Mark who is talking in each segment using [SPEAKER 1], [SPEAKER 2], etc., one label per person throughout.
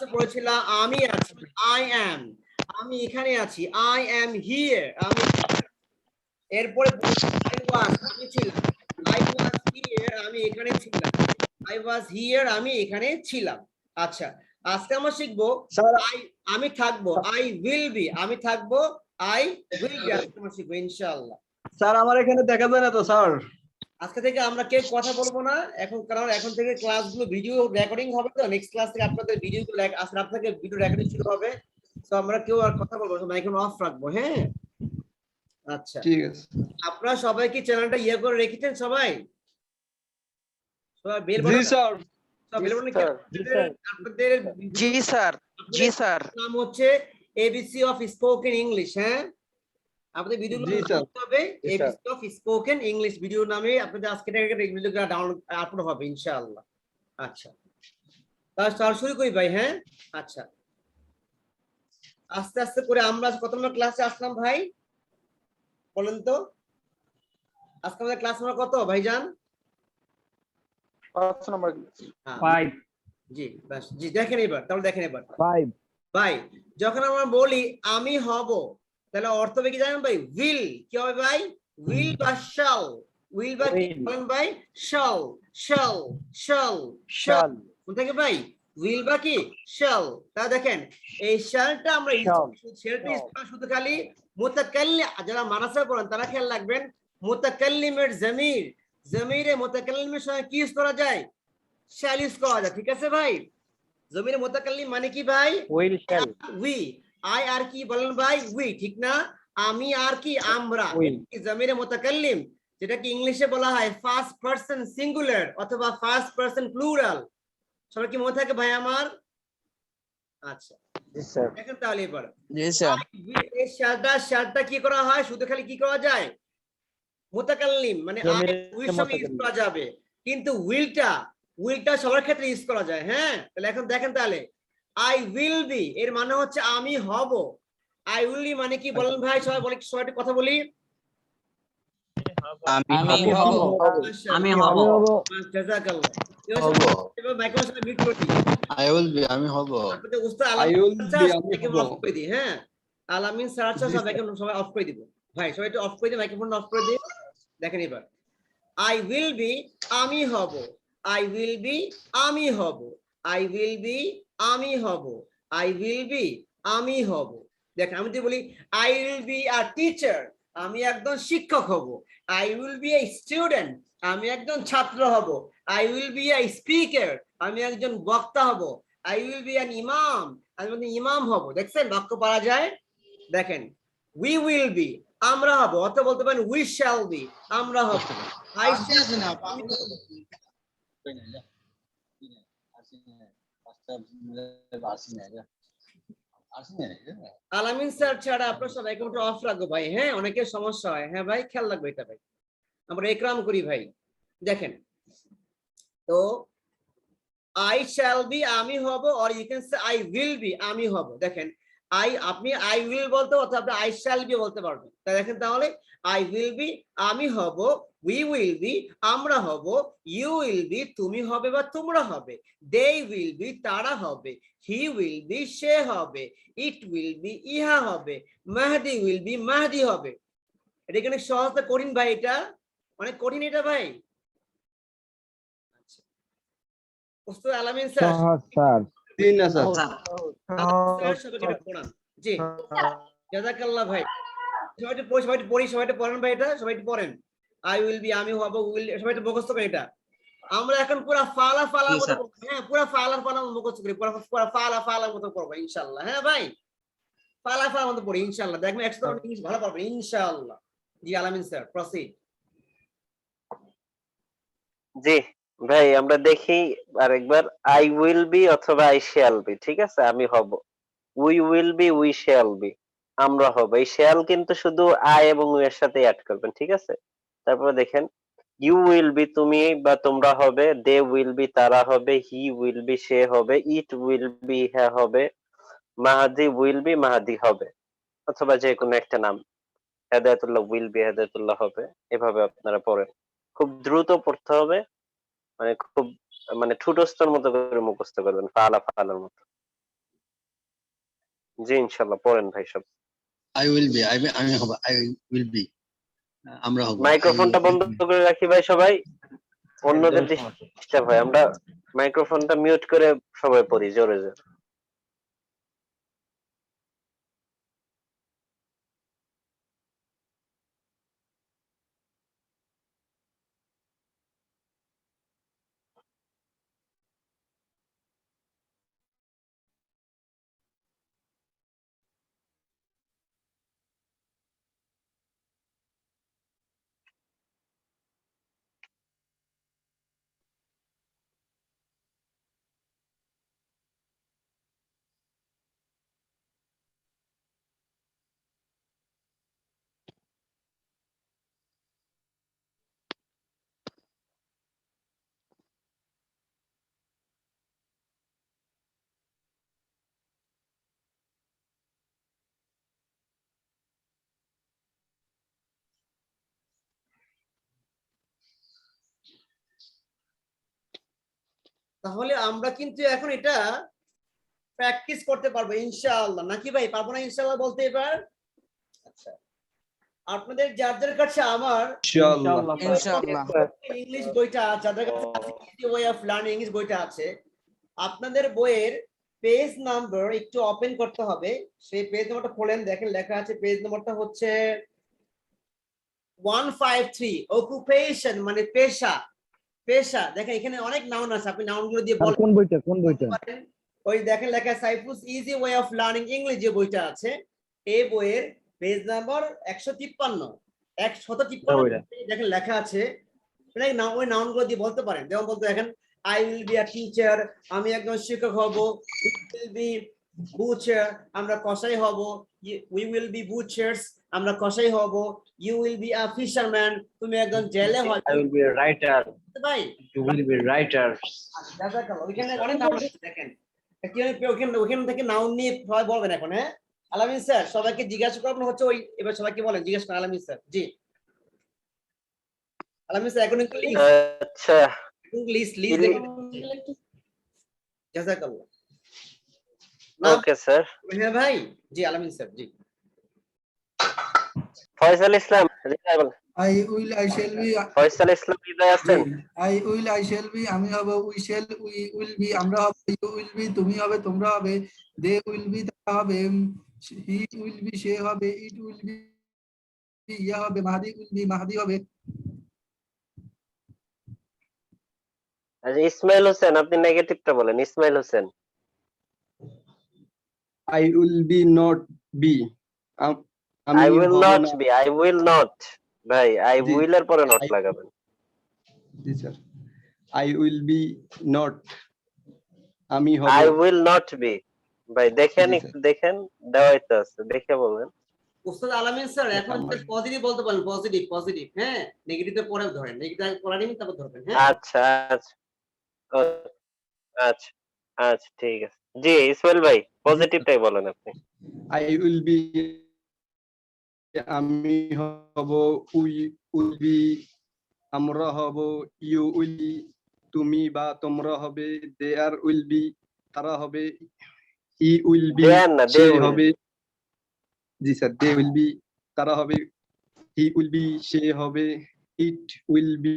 [SPEAKER 1] ক্লাসে পড়েছিলাম আমি আছি, আই অ্যাম, আমি এখানে আছি, আই অ্যাম হিয়ার, আমি এরপরে আই ওয়াজ, আমি ছিলাম, আই ওয়াজ হিয়ার, আমি এখানে ছিলাম, আই ওয়াজ হিয়ার, আমি এখানে ছিলাম। আচ্ছা, আজকে আমরা শিখবো আই, আমি থাকবো, আই উইল বি, আমি থাকবো, আই উইল বি, আজকে আমরা শিখবো ইনশাআল্লাহ।
[SPEAKER 2] স্যার আমার এখানে দেখা যায় না তো স্যার।
[SPEAKER 1] আজকে থেকে আমরা কেউ কথা বলবো না এখন, কারণ এখন থেকে ক্লাসগুলো ভিডিও রেকর্ডিং হবে, তো নেক্সট ক্লাস থেকে আপনাদের ভিডিওগুলো আসলে আপনাদের ভিডিও রেকর্ডিং শুরু হবে, তো আমরা কেউ আর কথা বলবো না, মাইক্রোফোন অফ রাখবো। হ্যাঁ, আচ্ছা,
[SPEAKER 2] ঠিক আছে।
[SPEAKER 1] আপনারা সবাই কি চ্যানেলটা ইয়ে করে রেখেছেন? সবাই সবাই বেল
[SPEAKER 2] জি
[SPEAKER 1] বাটন,
[SPEAKER 2] স্যার।
[SPEAKER 1] সব বেল বাটন আপনাদের
[SPEAKER 3] জি স্যার, জি স্যার।
[SPEAKER 1] নাম হচ্ছে এবিসি অফ স্পোকেন ইংলিশ। হ্যাঁ, আপনাদের ভিডিওগুলো
[SPEAKER 2] জি স্যার।
[SPEAKER 1] করতে হবে
[SPEAKER 2] জি sir.
[SPEAKER 1] ABC of spoken English video নামে আপনাদের আজকে থেকে ভিডিওগুলো ডাউনলোড আপলোড হবে ইনশাআল্লাহ। আচ্ছা, তাহলে শুরু করি ভাই। হ্যাঁ, আচ্ছা, আস্তে আস্তে করে আমরা কত নম্বর ক্লাসে আসলাম ভাই বলেন তো? আজকে আমাদের ক্লাস নম্বর কত ভাইজান?
[SPEAKER 3] 5 নম্বর।
[SPEAKER 2] 5।
[SPEAKER 1] জি, বাস, জি দেখেন এবার, তাহলে দেখেন এবার
[SPEAKER 2] 5।
[SPEAKER 1] ভাই, যখন আমরা বলি আমি হব, তাহলে অর্থ কি জানেন ভাই? উইল, কি হবে ভাই? উইল বা শাল, উইল বা কি বলেন ভাই? শাল, শাল, শাল, শাল, কোথায় ভাই? উইল বা কি শাল। তা দেখেন এই শালটা আমরা শালটা শুধু খালি মুতাকাল্লিম, যারা মাদ্রাসা পড়েন তারা খেয়াল রাখবেন, মুতাকাল্লিমের জমির, জমিরে মুতাকাল্লিমের সঙ্গে কি ইউজ করা যায়? শাল ইউজ করা যায়, ঠিক আছে ভাই? জমিরে মুতাকাল্লিম মানে কি ভাই?
[SPEAKER 2] Will shall.
[SPEAKER 1] উই, আই আর কি বলেন ভাই? উই, ঠিক না? আমি আর কি? আমরা। জমিরে মুতাকাল্লিম, যেটা কি ইংলিশে বলা হয় ফার্স্ট পারসন সিঙ্গুলার অথবা ফার্স্ট পারসন প্লুরাল। সবাই কি মনে থাকে ভাই আমার? আচ্ছা,
[SPEAKER 2] জি স্যার।
[SPEAKER 1] দেখেন তাহলে এবার
[SPEAKER 3] জি স্যার।
[SPEAKER 1] এই শালটা কি করা হয়? শুধু খালি কি করা যায়? মুতাকাল্লিম মানে আই উইল সঙ্গে ইউজ করা যাবে, কিন্তু উইলটা সবার ক্ষেত্রে ইউজ করা যায়। হ্যাঁ, তাহলে এখন দেখেন তাহলে আই উইল বি এর মানে হচ্ছে আমি হব। আই উইল বি মানে কি বলেন ভাই? সবাই বলে, সবাই একটু কথা বলি।
[SPEAKER 3] আমি হব।
[SPEAKER 1] আমি হব। জাযাকাল্লাহ। এবার মাইক্রোফোন মিউট করে দিই।
[SPEAKER 4] I will be, আমি হব।
[SPEAKER 1] আপনাদের উস্তাদ
[SPEAKER 2] I will be, আমি
[SPEAKER 1] আলামিন
[SPEAKER 2] হব।
[SPEAKER 1] অফ করে দিই। হ্যাঁ, আলামিন স্যার আছে, সবাই অফ করে দিব। ভাই সবাই একটু অফ করে দিই, মাইক্রোফোন অফ করে দিই। দেখেন এবার I will be, আমি হব, I will be, আমি হব, I will be, আমি হব, I will be, আমি হব। দেখেন আমি যদি বলি I will be a teacher, আমি একজন শিক্ষক হব, I will be a student, আমি একজন ছাত্র হব, I will be a speaker, আমি একজন বক্তা হব, I will be an imam, আমি একজন ইমাম হব। দেখছেন বাক্য পারা যায়? দেখেন we will be, আমরা হব, অথবা বলতে পারেন we shall be, আমরা হব। আলামিন স্যার ছাড়া আপনার সব অ্যাকাউন্ট অফ রাখবো ভাই। হ্যাঁ, অনেকের সমস্যা হয়। হ্যাঁ ভাই, খেয়াল রাখবো এটা ভাই, আমরা একরাম করি ভাই। দেখেন তো I shall be, আমি হব, or you can say I will be, আমি হব। দেখেন আপনি I will বলতে অথবা আপনি I shall be বলতে পারবেন। তাই দেখেন তাহলে I will be, আমি হব, we will be, আমরা হব, you will be, তুমি হবে বা তোমরা হবে, they will be, তারা হবে, he will be, সে হবে, it will be, ইহা হবে, মাহদি will be, মাহদি হবে। এটা এখানে সহজটা কঠিন ভাই, এটা অনেক কঠিন এটা ভাই। উস্তাদ আলামিন স্যার,
[SPEAKER 2] জি না স্যার।
[SPEAKER 1] জি জাযাকাল্লাহ ভাই। সবাই পড়েন ভাই, এটা সবাই পড়েন। আই উইল বি, আমি হব, উইল, সবাই মুখস্থ করেন এটা। আমরা এখন পুরো ফালা মতো, হ্যাঁ পুরো ফালা মুখস্থ করি, পুরো ফালা মতো পড়বো ইনশাআল্লাহ। হ্যাঁ ভাই, ফালা মতো পড়ি ইনশাআল্লাহ, দেখবেন 100 ইংলিশ ভালো পারবেন ইনশাআল্লাহ। জি আলামিন স্যার প্রসিড।
[SPEAKER 5] জি ভাই, আমরা দেখি আরেকবার আই উইল বি অথবা আই শ্যাল বি। ঠিক আছে, আমি হব, we will B, we shall be, আমরা হব। এই শ্যাল কিন্তু শুধু আই এবং উই এর সাথে অ্যাড করবেন, ঠিক আছে? তারপরে দেখেন ইউ উইল বি, তুমি বা তোমরা হবে, দে উইল বি, তারা হবে, হি উইল বি, সে হবে, ইট উইল বি, হ্যাঁ হবে, মাহাদি উইল বি, মাহাদি হবে, অথবা যে কোনো একটা নাম, হেদায়েতুল্লাহ উইল বি, হেদায়েতুল্লাহ হবে। এভাবে আপনারা পড়েন, খুব দ্রুত পড়তে হবে, মানে খুব ঠুটস্থর মতো করে মুখস্থ করবেন, ফালার মতো। জি ইনশাআল্লাহ পড়েন ভাই সব।
[SPEAKER 4] I will be. আমি হব। I will be. আমরা হব।
[SPEAKER 5] মাইক্রোফোনটা বন্ধ করে রাখি ভাই সবাই, অন্যদের ডিস্টার্ব হয়। আমরা মাইক্রোফোনটা মিউট করে সবাই পড়ি জোরে জোরে।
[SPEAKER 1] তাহলে আমরা কিন্তু এখন এটা প্র্যাকটিস করতে পারবো ইনশাআল্লাহ, নাকি ভাই? পারবো না ইনশাআল্লাহ বলতে এবার? আচ্ছা, আপনাদের যার যার কাছে আমার
[SPEAKER 2] ইনশাআল্লাহ
[SPEAKER 3] ইনশাআল্লাহ।
[SPEAKER 1] ইংলিশ বইটা, যাদের কাছে easy way of learning English বইটা আছে, আপনাদের বইয়ের পেজ নাম্বার একটু ওপেন করতে হবে। সেই পেজ নাম্বারটা খোলেন, দেখেন লেখা আছে, পেজ নাম্বারটা হচ্ছে 153। অকুপেশন মানে পেশা, পেশা। দেখেন এখানে অনেক নাউন আছে, আপনি নাউনগুলো দিয়ে বলতে
[SPEAKER 2] কোন বইটা
[SPEAKER 1] পারেন। ওই দেখেন লেখা সাইফুস easy way of learning English যে বইটা আছে, এই বইয়ের পেজ নাম্বার 153। 153 দেখেন লেখা আছে। ওই নাউনগুলো দিয়ে বলতে পারেন। যেমন বলতে দেখেন, I will be a teacher, আমি একজন শিক্ষক হব। উইল বি বুচার, আমরা কসাই হব। উই উইল বি বুচার্স, আমরা কসাই হব। You will be a fisherman, তুমি একজন জেলে হবে।
[SPEAKER 2] I will be a writer.
[SPEAKER 1] ভাই
[SPEAKER 2] You will be writers.
[SPEAKER 1] ওইখানে অনেক নাউন আছে, দেখেন ওখান থেকে নাউন নিয়ে সবাই বলবেন এখন। হ্যাঁ আলামিন স্যার, সবাইকে জিজ্ঞাসা করানো হচ্ছে ওই, এবার সবাইকে বলেন, জিজ্ঞাসা করেন আলামিন স্যার। জি আলামিন স্যার, এখন একটু
[SPEAKER 5] আচ্ছা
[SPEAKER 1] লিস্ট জাযাকাল্লাহ।
[SPEAKER 5] Okay sir.
[SPEAKER 1] হ্যাঁ ভাই, জি আলামিন স্যার, জি।
[SPEAKER 5] ফয়সাল ইসলাম হৃদয় বলেন।
[SPEAKER 6] I will, I shall be,
[SPEAKER 5] Faisal ইসলাম হৃদয় আছেন?
[SPEAKER 6] I will, I shall be, আমি হব, we shall, we will be, আমরা হব, you will be, তুমি হবে, তোমরা হবে, they will be, তারা হবে, he will be, সে হবে, it will be, ইয়া হবে, মাহদি will be, মাহদি হবে।
[SPEAKER 5] আচ্ছা ইসমাইল হোসেন, আপনি নেগেটিভটা বলেন। Ismail Hossain.
[SPEAKER 2] I will be not be.
[SPEAKER 5] I will not be, I will not. ভাই আই
[SPEAKER 2] জি।
[SPEAKER 5] উইল এর পরে নট লাগাবেন।
[SPEAKER 2] জি sir. I will be not. আমি হব।
[SPEAKER 5] I will not be. ভাই দেখেন,
[SPEAKER 2] জি,
[SPEAKER 5] একটু দেখেন, দেওয়াই তো আছে, দেখে বলবেন।
[SPEAKER 1] উস্তাদ আলামিন স্যার, এখন পজিটিভ বলতে পারেন, পজিটিভ পজিটিভ। হ্যাঁ নেগেটিভের পরে ধরেন, নেগেটিভ পরে নিন, তারপর ধরবেন। হ্যাঁ
[SPEAKER 5] আচ্ছা আচ্ছা ও, আচ্ছা আচ্ছা ঠিক আছে। জি ইসমাইল ভাই, পজিটিভটাই বলেন আপনি।
[SPEAKER 2] I will be, আমি হব, we will be, আমরা হব, you will be, তুমি বা তোমরা হবে, there will be, তারা হবে, he will be,
[SPEAKER 5] They are না,
[SPEAKER 2] সে
[SPEAKER 5] they will
[SPEAKER 2] হবে। জি স্যার, they will be, তারা হবে, he will be, সে হবে, it will be,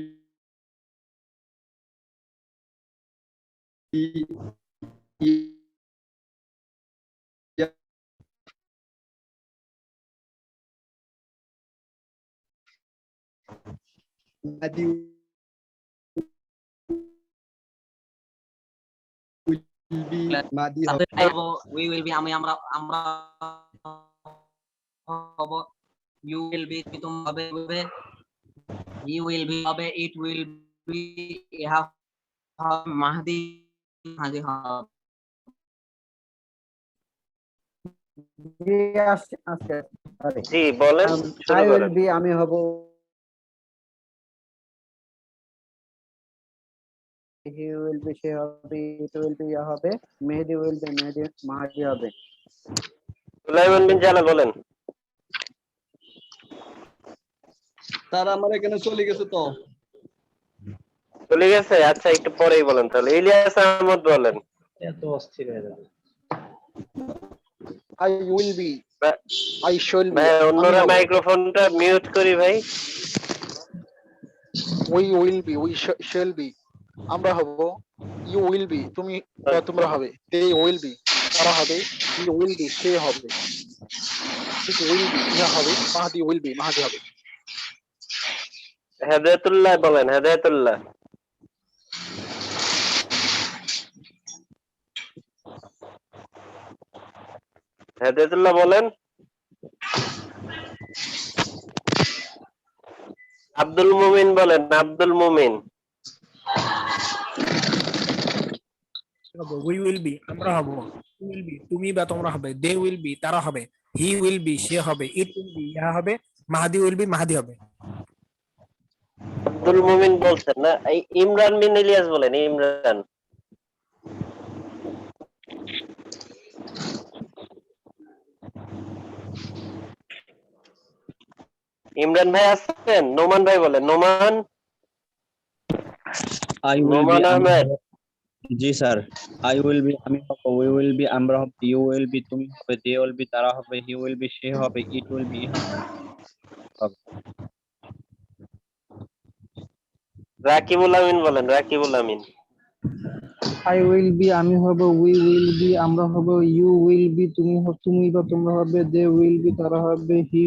[SPEAKER 2] মাদি will be, মাদি হবে।
[SPEAKER 7] we will be, আমরা হব, you will be, তুমি হবে, he will be হবে, it will be, ইহা হবে, মাহদি হবে।
[SPEAKER 5] জি বলেন, শুরু
[SPEAKER 8] I will
[SPEAKER 5] করেন।
[SPEAKER 8] be, আমি হব, he will be, সে হবে, it will be, ইয়া হবে, মেহেদি will be, মেহেদি মাহাদি হবে।
[SPEAKER 5] সুলাইমান বিন জালাল বলেন।
[SPEAKER 2] তারা আমার এখানে চলে গেছে তো।
[SPEAKER 5] চলে গেছে? আচ্ছা একটু পরেই বলেন তাহলে। ইলিয়াস আহমদ বলেন।
[SPEAKER 2] এত অস্থির হয়ে যাবে।
[SPEAKER 9] I will be,
[SPEAKER 5] বা-
[SPEAKER 9] I shall be,
[SPEAKER 5] ভাই
[SPEAKER 9] আমি
[SPEAKER 5] অন্যরা
[SPEAKER 9] হব,
[SPEAKER 5] মাইক্রোফোনটা মিউট করি ভাই।
[SPEAKER 9] we will be, shall be, আমরা হব, you will be, তুমি বা তোমরা হবে, they will be, তারা হবে, he will be, সে হবে, it will be, ইহা হবে, মাহদি will be, মাহদি হবে।
[SPEAKER 5] হেদায়েতুল্লাহ বলেন, হেদায়েতুল্লাহ। হেদায়েতুল্লাহ বলেন। আব্দুল মুমিন বলেন, আব্দুল মুমিন।
[SPEAKER 10] উই উইল বি আমরা হব, উইল বি তুমি বা তোমরা হবে, দে উইল বি তারা হবে, হি উইল বি সে হবে, ইট উইল বি ইহা হবে, মাহাদি উইল বি মাহাদি হবে।
[SPEAKER 5] আব্দুল মুমিন বলছেন না, এই ইমরান বিন ইলিয়াস বলেন, ইমরান। ইমরান ভাই আছেন? নোমান ভাই বলেন, Noman.
[SPEAKER 11] I will be
[SPEAKER 5] Noman Ahmed.
[SPEAKER 11] G sir, I will be আমি হব, we will be আমরা হব, you will be তুমি হবে, they will be তারা হবে, he will be সে হবে, it will be ইহা হবে।
[SPEAKER 5] রাকিবুল আমিন বলেন, রাকিবুল আমিন।
[SPEAKER 8] I will be আমি হব, we will be আমরা হব, you will be তুমি বা তোমরা হবে, they will be তারা হবে, he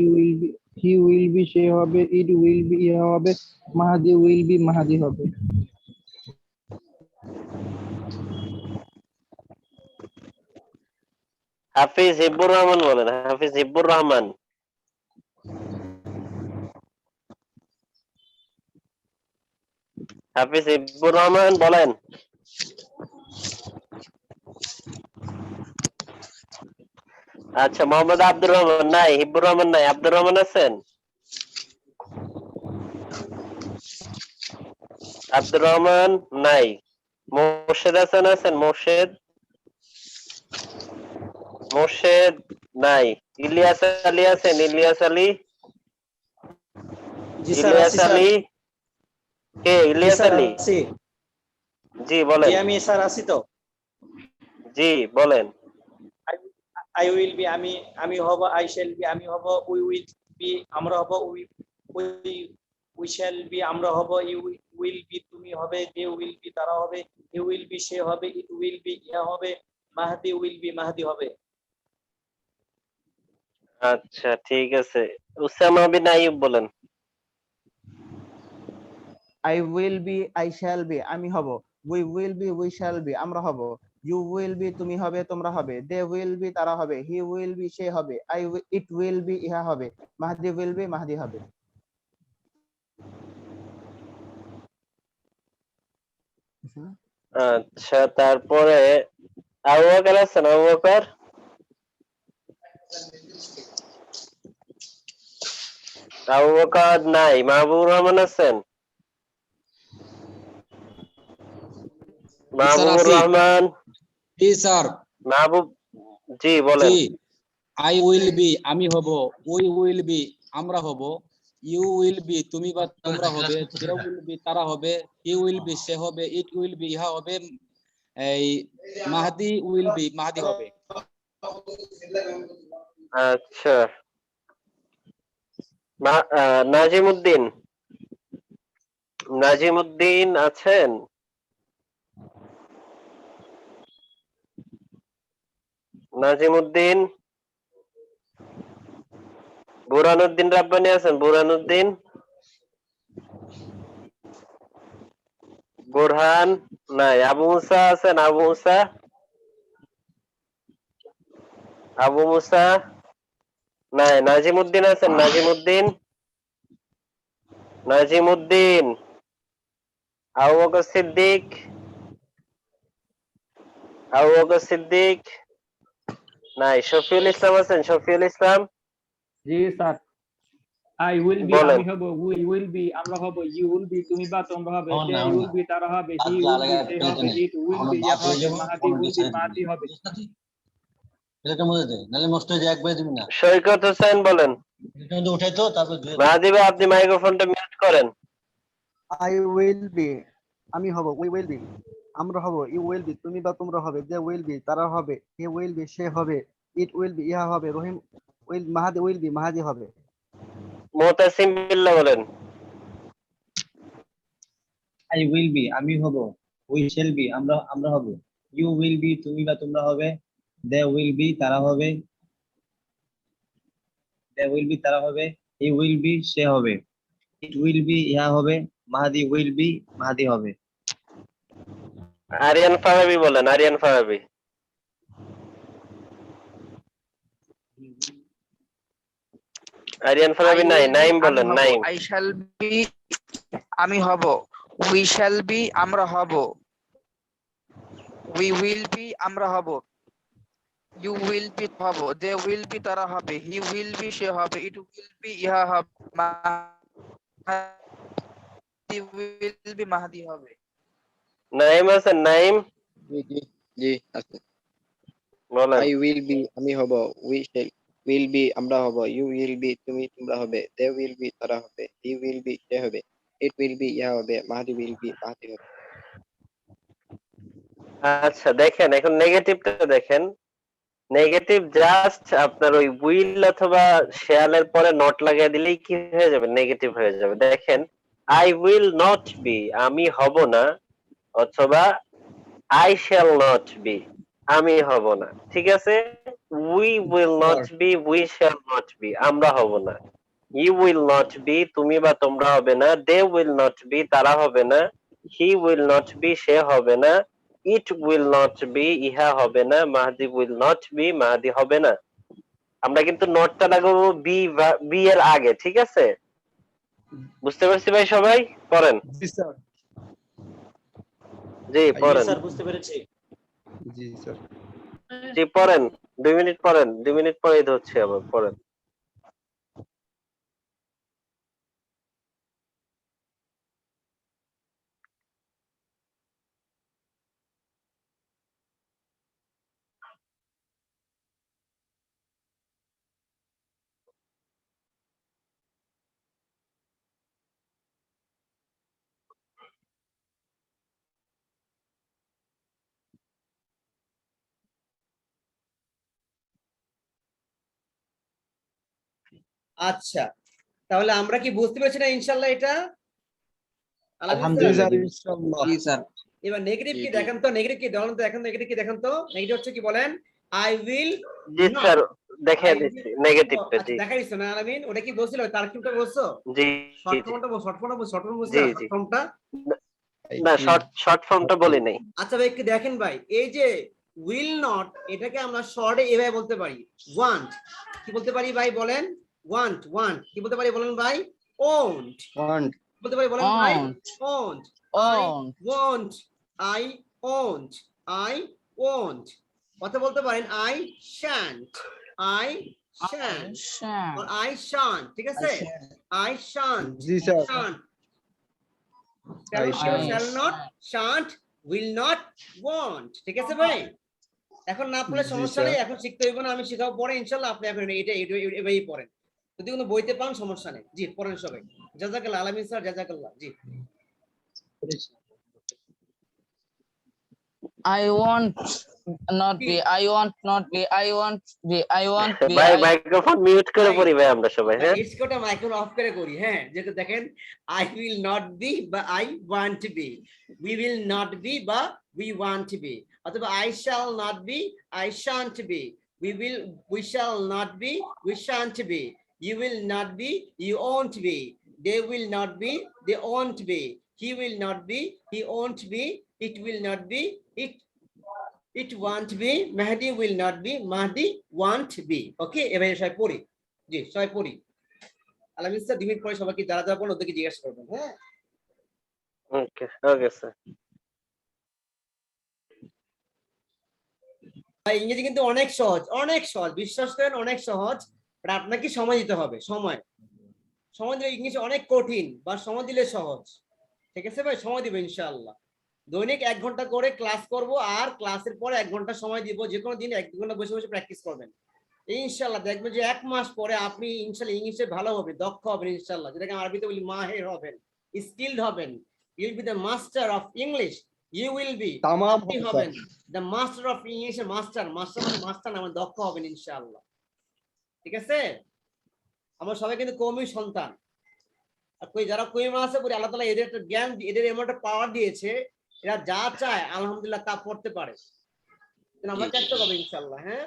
[SPEAKER 8] will be সে হবে, it will be ইহা হবে, মাহাদি will be মাহাদি হবে।
[SPEAKER 5] হাফিজ হিব্বুর রহমান বলেন, হাফিজ হিব্বুর রহমান। হাফিজ হিব্বুর রহমান বলেন। আচ্ছা, মোহাম্মদ আব্দুর রহমান নাই, হিব্বুর রহমান নাই, আব্দুর রহমান আছেন? আব্দুর রহমান নাই। মোর্শেদ হাসান আছেন? মোর্শেদ, মোর্শেদ নাই। ইলিয়াস আলী আছেন? ইলিয়াস আলী,
[SPEAKER 1] জি স্যার,
[SPEAKER 5] ইলিয়াস
[SPEAKER 1] আছি স্যার।
[SPEAKER 5] আলী কে?
[SPEAKER 1] জি
[SPEAKER 5] ইলিয়াস
[SPEAKER 1] স্যার,
[SPEAKER 5] আলী,
[SPEAKER 1] আছি।
[SPEAKER 5] জি বলেন।
[SPEAKER 1] জি আমি স্যার আছি তো।
[SPEAKER 5] জি বলেন।
[SPEAKER 12] আই উইল বি আমি আমি হব, আই শ্যাল বি আমি হব, উই উইল বি আমরা হব, উই শ্যাল বি আমরা হব, ইউ উইল বি তুমি হবে, দে উইল বি তারা হবে, হি উইল বি সে হবে, ইট উইল বি ইহা হবে, মাহদি উইল বি মাহদি হবে।
[SPEAKER 5] আচ্ছা ঠিক আছে, উসামা বিন আইয়ুব বলেন।
[SPEAKER 8] I will be I shall be আমি হব, we will be we shall be আমরা হব, you will be তুমি হবে তোমরা হবে, they will be তারা হবে, he will be সে হবে, it will be ইহা হবে, মাহদি will be মাহদি হবে।
[SPEAKER 5] আচ্ছা, তারপরে আবু বকর আছেন? আবু বকর, আবু বকর নাই। মাহবুব রহমান আছেন? মাহবুবুর রহমান,
[SPEAKER 13] জি স্যার।
[SPEAKER 5] মাহবুব, জি বলেন।
[SPEAKER 13] জি, আই উইল বি আমি হব, উই উইল বি আমরা হব, ইউ উইল বি তুমি বা তোমরা হবে, দে উইল বি তারা হবে, হি উইল বি সে হবে, ইট উইল বি ইহা হবে, এই মাহদি উইল বি মাহদি হবে।
[SPEAKER 5] আচ্ছা, নাজিমউদ্দিন, নাজিমউদ্দিন আছেন? নাজিমউদ্দিন, বুরহানুদ্দিন রাব্বানি আছেন? বুরহানুদ্দিন, বুরহান নাই। আবু মুসা আছেন? আবু মুসা, আবু মুসা নাই। নাজিমউদ্দিন আছেন? নাজিমউদ্দিন, নাজিমউদ্দিন। আবু বকর সিদ্দিক, আবু বকর সিদ্দিক নাই। শফিউল ইসলাম আছেন? শফিউল ইসলাম,
[SPEAKER 14] জি স্যার। আই উইল বি
[SPEAKER 5] বলেন।
[SPEAKER 14] আমি হব, উই উইল বি আমরা হব, ইউ উইল বি তুমি বা তোমরা হবে, দে উইল বি তারা হবে, হি উইল বি সে হবে, ইট উইল বি ইহা হবে, মাহাদি উইল বি মাহাদি হবে।
[SPEAKER 5] সৈকত হোসেন বলেন। মাহাদি ভাই, আপনি মাইক্রোফোনটা মিউট করেন।
[SPEAKER 8] I will be আমি হব, we will be আমরা হব, you will be তুমি বা তোমরা হবে, they will be তারা হবে, he will be সে হবে, ইট উইল বি ইহা হবে, রহিম মাহাদি উইল বি মাহাদি হবে।
[SPEAKER 5] মুতাসিম বিল্লাহ বলেন।
[SPEAKER 11] আই উইল বি আমি হব, উই শ্যাল বি আমরা হব, ইউ উইল বি তুমি বা তোমরা হবে, দে উইল বি তারা হবে, হি উইল বি সে হবে, ইট উইল বি ইহা হবে, মাহাদি উইল বি মাহাদি হবে।
[SPEAKER 5] আরিয়ান ফারাবি বলেন, আরিয়ান ফারাবি। আরিয়ান ফারাবি নাই, নাইম বলেন, নাইম।
[SPEAKER 3] আই শ্যাল বি আমি হব, উই শ্যাল বি আমরা হব, উই উইল বি আমরা হব, ইউ উইল বি হব, দে উইল বি তারা হবে, হি উইল বি সে হবে, ইট উইল বি ইহা হবে, মাহাদি উইল বি মাহাদি হবে।
[SPEAKER 5] নাইম আছে, নাইম
[SPEAKER 15] জি জি জি আছে।
[SPEAKER 5] বলেন।
[SPEAKER 15] আই উইল বি আমি হব, উই উইল বি আমরা হব, ইউ উইল বি তুমি তোমরা হবে, দে উইল বি তারা হবে, হি উইল বি সে হবে, ইট উইল বি ইহা হবে, মাহাদি উইল বি মাহাদি হবে।
[SPEAKER 5] আচ্ছা দেখেন, এখন নেগেটিভটা দেখেন। নেগেটিভ জাস্ট আপনার ওই উইল অথবা শেয়ালের পরে নট লাগিয়ে দিলেই কি হয়ে যাবে, নেগেটিভ হয়ে যাবে। দেখেন, আই উইল নট বি আমি হব না, অথবা আই শ্যাল নট বি আমি হব না, ঠিক আছে। We will not be we shall not be আমরা হব না, ইউ উইল নট বি তুমি বা তোমরা হবে না, দে উইল নট বি তারা হবে না, হি উইল নট বি সে হবে না, ইট উইল নট বি ইহা হবে না, Mahdi will not be Mahdi হবে না। আমরা কিন্তু নটটা লাগাবো বি এর আগে, ঠিক আছে? বুঝতে পারছি ভাই সবাই? পড়েন।
[SPEAKER 2] জি স্যার।
[SPEAKER 5] জি পড়েন।
[SPEAKER 12] স্যার বুঝতে পেরেছি।
[SPEAKER 2] জি স্যার।
[SPEAKER 5] জি পড়েন, 2 মিনিট পড়েন, 2 মিনিট পরেই ধরছি আবার, পড়েন।
[SPEAKER 1] আচ্ছা, তাহলে আমরা কি বুঝতে পেরেছি না ইনশাআল্লাহ এটা?
[SPEAKER 2] আলহামদুলিল্লাহ ইনশাআল্লাহ।
[SPEAKER 7] জি স্যার।
[SPEAKER 1] এবার নেগেটিভ কি দেখেন তো, নেগেটিভ কি বলেন তো, এখন নেগেটিভ কি দেখেন তো। নেগেটিভ হচ্ছে কি বলেন, আই উইল
[SPEAKER 5] জি স্যার, দেখিয়ে দিচ্ছি নেগেটিভটা। জি
[SPEAKER 1] দেখা দিচ্ছ না আলামিন, ওটা কি বলছিল, তারকিবটা বলছো?
[SPEAKER 5] জি
[SPEAKER 1] শর্ট ফর্মটা বলছো, শর্ট
[SPEAKER 5] জি
[SPEAKER 1] ফর্মটা।
[SPEAKER 5] না, শর্ট ফর্মটা বলি নাই।
[SPEAKER 1] আচ্ছা ভাই একটু দেখেন ভাই, এই যে উইল নট, এটাকে আমরা শর্টে এভাবে বলতে পারি, ওয়ান্ট। কি বলতে পারি ভাই বলেন? ওয়ান্ট। কি বলতে পারি বলেন ভাই? ওন্ট। বলতে পারি বলেন ভাই? ওন্ট। I won't. কথা বলতে পারেন আই শ্যান্ট, আই শান্ট, ঠিক আছে? I shunt.
[SPEAKER 2] G sir.
[SPEAKER 1] shall not, shan't, will not, won't, ঠিক আছে ভাই? এখন না পড়লে সমস্যা নেই, এখন শিখতে হইব না, আমি শেখাবো পরে ইনশাআল্লাহ। আপনি এখন এটা এভাবেই পড়েন, যদি কোনো বইতে পান সমস্যা নেই। জি পড়েন সবাই। জাযাকাল্লাহ আলামিন স্যার, জাযাকাল্লাহ। জি
[SPEAKER 3] I want not be, I want not be, I want be, I want be,
[SPEAKER 5] ভাই মাইক্রোফোন মিউট করে পড়ি ভাই আমরা সবাই। হ্যাঁ
[SPEAKER 1] ইটসটা মাইক্রোফোন অফ করে করি। হ্যাঁ, যেটা দেখেন, আই উইল নট বি বা I want to be, we will not be বা উই ওয়ান্ট টু বি, অথবা I shall not be, I shan't be, we shall not be, we shan't be, you will not be, you won't be, they will not be, they won't be, he will not be, he won't be, it will not be, it won't be, Mahdi will not be, Mahdi won't be. ওকে, এবারে সবাই পড়ি। জি সবাই পড়ি। আলামিন sir 2 minute পরে সবাইকে যারা যারা পড়লো ওদেরকে জিজ্ঞাসা করবেন। হ্যাঁ
[SPEAKER 5] ওকে স্যার।
[SPEAKER 1] ভাই ইংরেজি কিন্তু অনেক সহজ, বিশ্বাস করেন অনেক সহজ, বাট আপনাকে সময় দিতে হবে। সময় দিলে ইংলিশ অনেক কঠিন, বা সময় দিলে সহজ, ঠিক আছে ভাই? সময় দিব ইনশাআল্লাহ। দৈনিক 1 ঘন্টা করে ক্লাস করব, আর ক্লাসের পরে 1 ঘন্টা সময় দিব। যে কোনো দিন 1-2 ঘন্টা বসে বসে প্র্যাকটিস করবেন ইনশাআল্লাহ। দেখবেন যে 1 মাস পরে আপনি ইনশাআল্লাহ ইংলিশে ভালো হবে, দক্ষ হবেন ইনশাআল্লাহ। যেটাকে আরবিতে বলি মাহির হবেন, স্কিলড হবেন। You will be the master of English you will be
[SPEAKER 2] তামাম
[SPEAKER 1] আপনি
[SPEAKER 2] হবে,
[SPEAKER 1] হবেন
[SPEAKER 2] sir.
[SPEAKER 1] The master of English master মানে মাস্টার না, মানে দক্ষ হবেন ইনশাআল্লাহ। ঠিক আছে, আমরা সবাই কিন্তু কওমি সন্তান। আর যারা কইমা আছে পরে আল্লাহ তাআলা এদের একটা জ্ঞান, এদের এমন একটা পাওয়ার দিয়েছে, এরা যা চায় আলহামদুলিল্লাহ তা পড়তে পারে। আমরা চেষ্টা করবো ইনশাআল্লাহ। হ্যাঁ,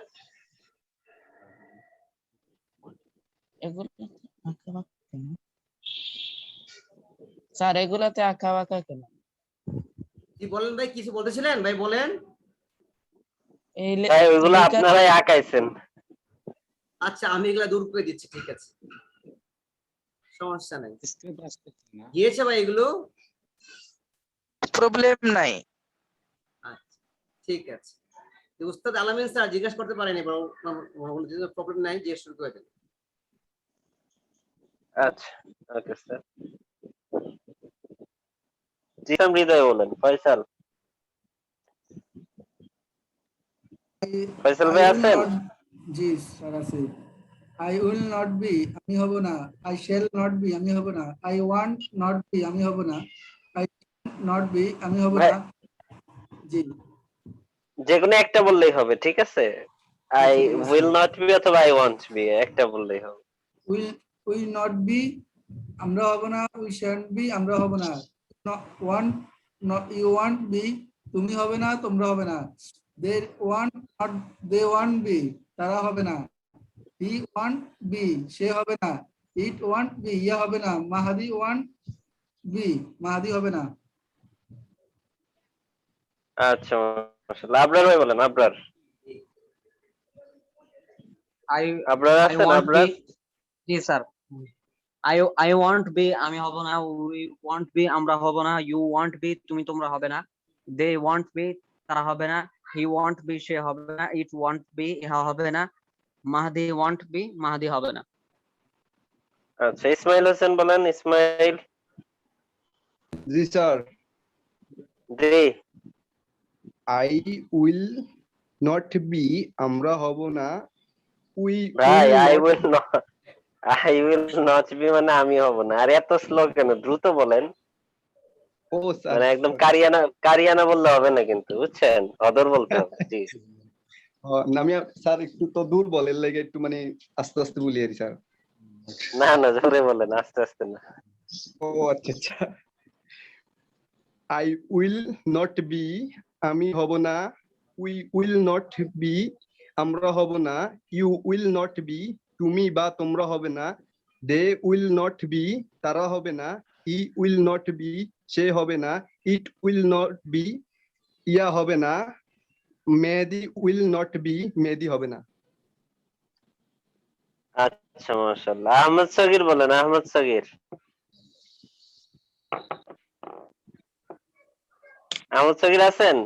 [SPEAKER 7] স্যার এগুলাতে আঁকা বাঁকা কেন?
[SPEAKER 1] কি বলেন ভাই, কিছু বলতেছিলেন ভাই, বলেন।
[SPEAKER 5] ভাই ওইগুলো আপনারাই আঁকাইছেন।
[SPEAKER 1] আচ্ছা, আমি এগুলা দূর করে দিচ্ছি, ঠিক আছে, সমস্যা নাই। গিয়েছে ভাই এগুলো,
[SPEAKER 3] প্রবলেম নাই।
[SPEAKER 1] আচ্ছা ঠিক আছে। উস্তাদ আলামিন স্যার জিজ্ঞেস করতে পারেনি, প্রবলেম নাই, যে শুরু করে দেন।
[SPEAKER 5] আচ্ছা ওকে স্যার। জি হৃদয় বলেন। ফয়সাল, ফয়সাল ভাই আছেন?
[SPEAKER 6] জি স্যার আছে। আই উইল নট বি আমি হব না, আই শ্যাল নট বি আমি হব না, আই ওয়ান্ট নট বি আমি হব না, আই নট বি আমি হব না। জি,
[SPEAKER 5] যেকোনো একটা বললেই হবে, ঠিক আছে? আই উইল নট বি অথবা আই ওয়ান্ট বি, একটা বললেই হবে।
[SPEAKER 6] উইল নট বি আমরা হব না, উই শ্যান্ট বি আমরা হব না, want not you want be তুমি হবে না, তোমরা হবে না, they want not they want be তারা হবে না, হি ওয়ান্ট বি সে হবে না, ইট ওয়ান্ট বি ইয়া হবে না, মাহাদি ওয়ান্ট বি মাহাদি হবে না।
[SPEAKER 5] আচ্ছা মাশাআল্লাহ। আবরার ভাই বলেন। আবরার, আবরার
[SPEAKER 7] I
[SPEAKER 5] আছেন?
[SPEAKER 7] want
[SPEAKER 5] Abrar,
[SPEAKER 7] be, G sir. I want be আমি হব না, we want be আমরা হব না, you want be তুমি তোমরা হবে না, they want be তারা হবে না, he want be সে হবে না, it want be ইহা হবে না, মাহদি want be মাহদি হবে না।
[SPEAKER 5] আচ্ছা ইসমাইল হোসেন বলেন। ইসমাইল।
[SPEAKER 2] জি স্যার।
[SPEAKER 5] জি।
[SPEAKER 2] আই উইল নট বি আমরা হব না, উই
[SPEAKER 5] ভাই
[SPEAKER 2] will
[SPEAKER 5] I
[SPEAKER 2] not
[SPEAKER 5] will not, I will not be মানে আমি হব না। আর এত স্লো কেন, দ্রুত বলেন।
[SPEAKER 2] ও স্যার,
[SPEAKER 5] মানে একদম কারিয়ানা বললে হবে না কিন্তু, বুঝছেন? অদর বলতে হবে। জি
[SPEAKER 2] আমি স্যার একটু তো দূর বলেন লাগে, একটু মানে আস্তে আস্তে বলি আর স্যার।
[SPEAKER 5] না না, জোরে বলেন, আস্তে আস্তে না।
[SPEAKER 2] ও আচ্ছা আচ্ছা। আই উইল নট বি আমি হব না, উই উইল নট বি আমরা হব না, ইউ উইল নট বি তুমি বা তোমরা হবে না, দে উইল নট বি তারা হবে না, হি উইল নট বি সে হবে না, ইট উইল নট বি ইয়া হবে না, মেহেদি উইল নট বি মেহেদি হবে না।
[SPEAKER 5] আচ্ছা মাশাআল্লাহ। আহমদ সগীর বলেন। আহমদ সগীর। আহমদ সগীর আছেন?